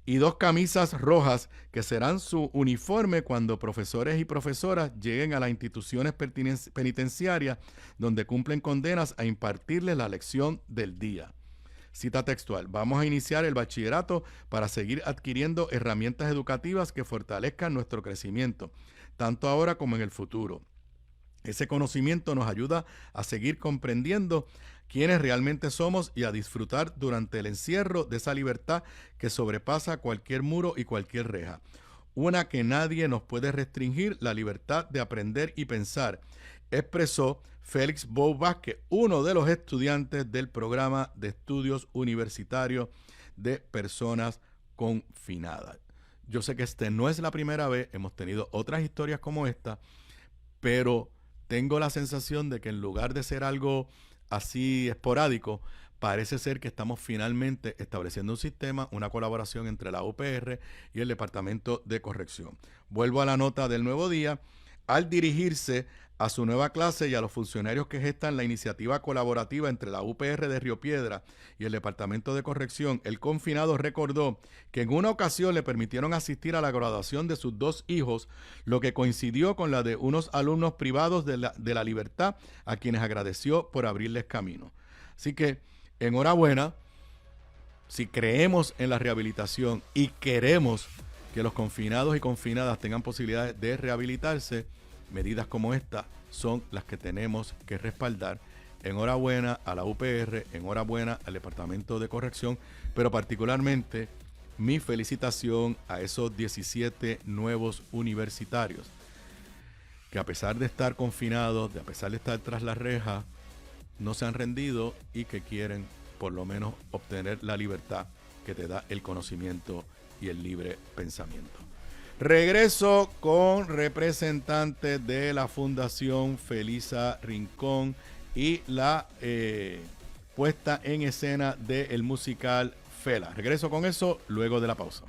Speaker 1: Y 2 camisas rojas que serán su uniforme cuando profesores y profesoras lleguen a las instituciones penitenciarias donde cumplen condenas a impartirles la lección del día. Cita textual: vamos a iniciar el bachillerato para seguir adquiriendo herramientas educativas que fortalezcan nuestro crecimiento, tanto ahora como en el futuro. Ese conocimiento nos ayuda a seguir comprendiendo quiénes realmente somos y a disfrutar durante el encierro de esa libertad que sobrepasa cualquier muro y cualquier reja. Una que nadie nos puede restringir, la libertad de aprender y pensar, expresó Félix Bou Vázquez, uno de los estudiantes del programa de estudios universitarios de personas confinadas. Yo sé que este no es la primera vez, hemos tenido otras historias como esta, pero tengo la sensación de que en lugar de ser algo así esporádico, parece ser que estamos finalmente estableciendo un sistema, una colaboración entre la UPR y el Departamento de Corrección. Vuelvo a la nota del Nuevo Día. Al dirigirse a su nueva clase y a los funcionarios que gestan la iniciativa colaborativa entre la UPR de Río Piedras y el Departamento de Corrección, el confinado recordó que en una ocasión le permitieron asistir a la graduación de sus 2 hijos, lo que coincidió con la de unos alumnos privados de la libertad, a quienes agradeció por abrirles camino. Así que, enhorabuena, si creemos en la rehabilitación y queremos que los confinados y confinadas tengan posibilidades de rehabilitarse, medidas como esta son las que tenemos que respaldar. Enhorabuena a la UPR, enhorabuena al Departamento de Corrección, pero particularmente mi felicitación a esos 17 nuevos universitarios que, a pesar de estar confinados, a pesar de estar tras la reja, no se han rendido y que quieren por lo menos obtener la libertad que te da el conocimiento y el libre pensamiento. Regreso con representantes de la Fundación Felisa Rincón y la puesta en escena del musical Fela. Regreso con eso luego de la pausa.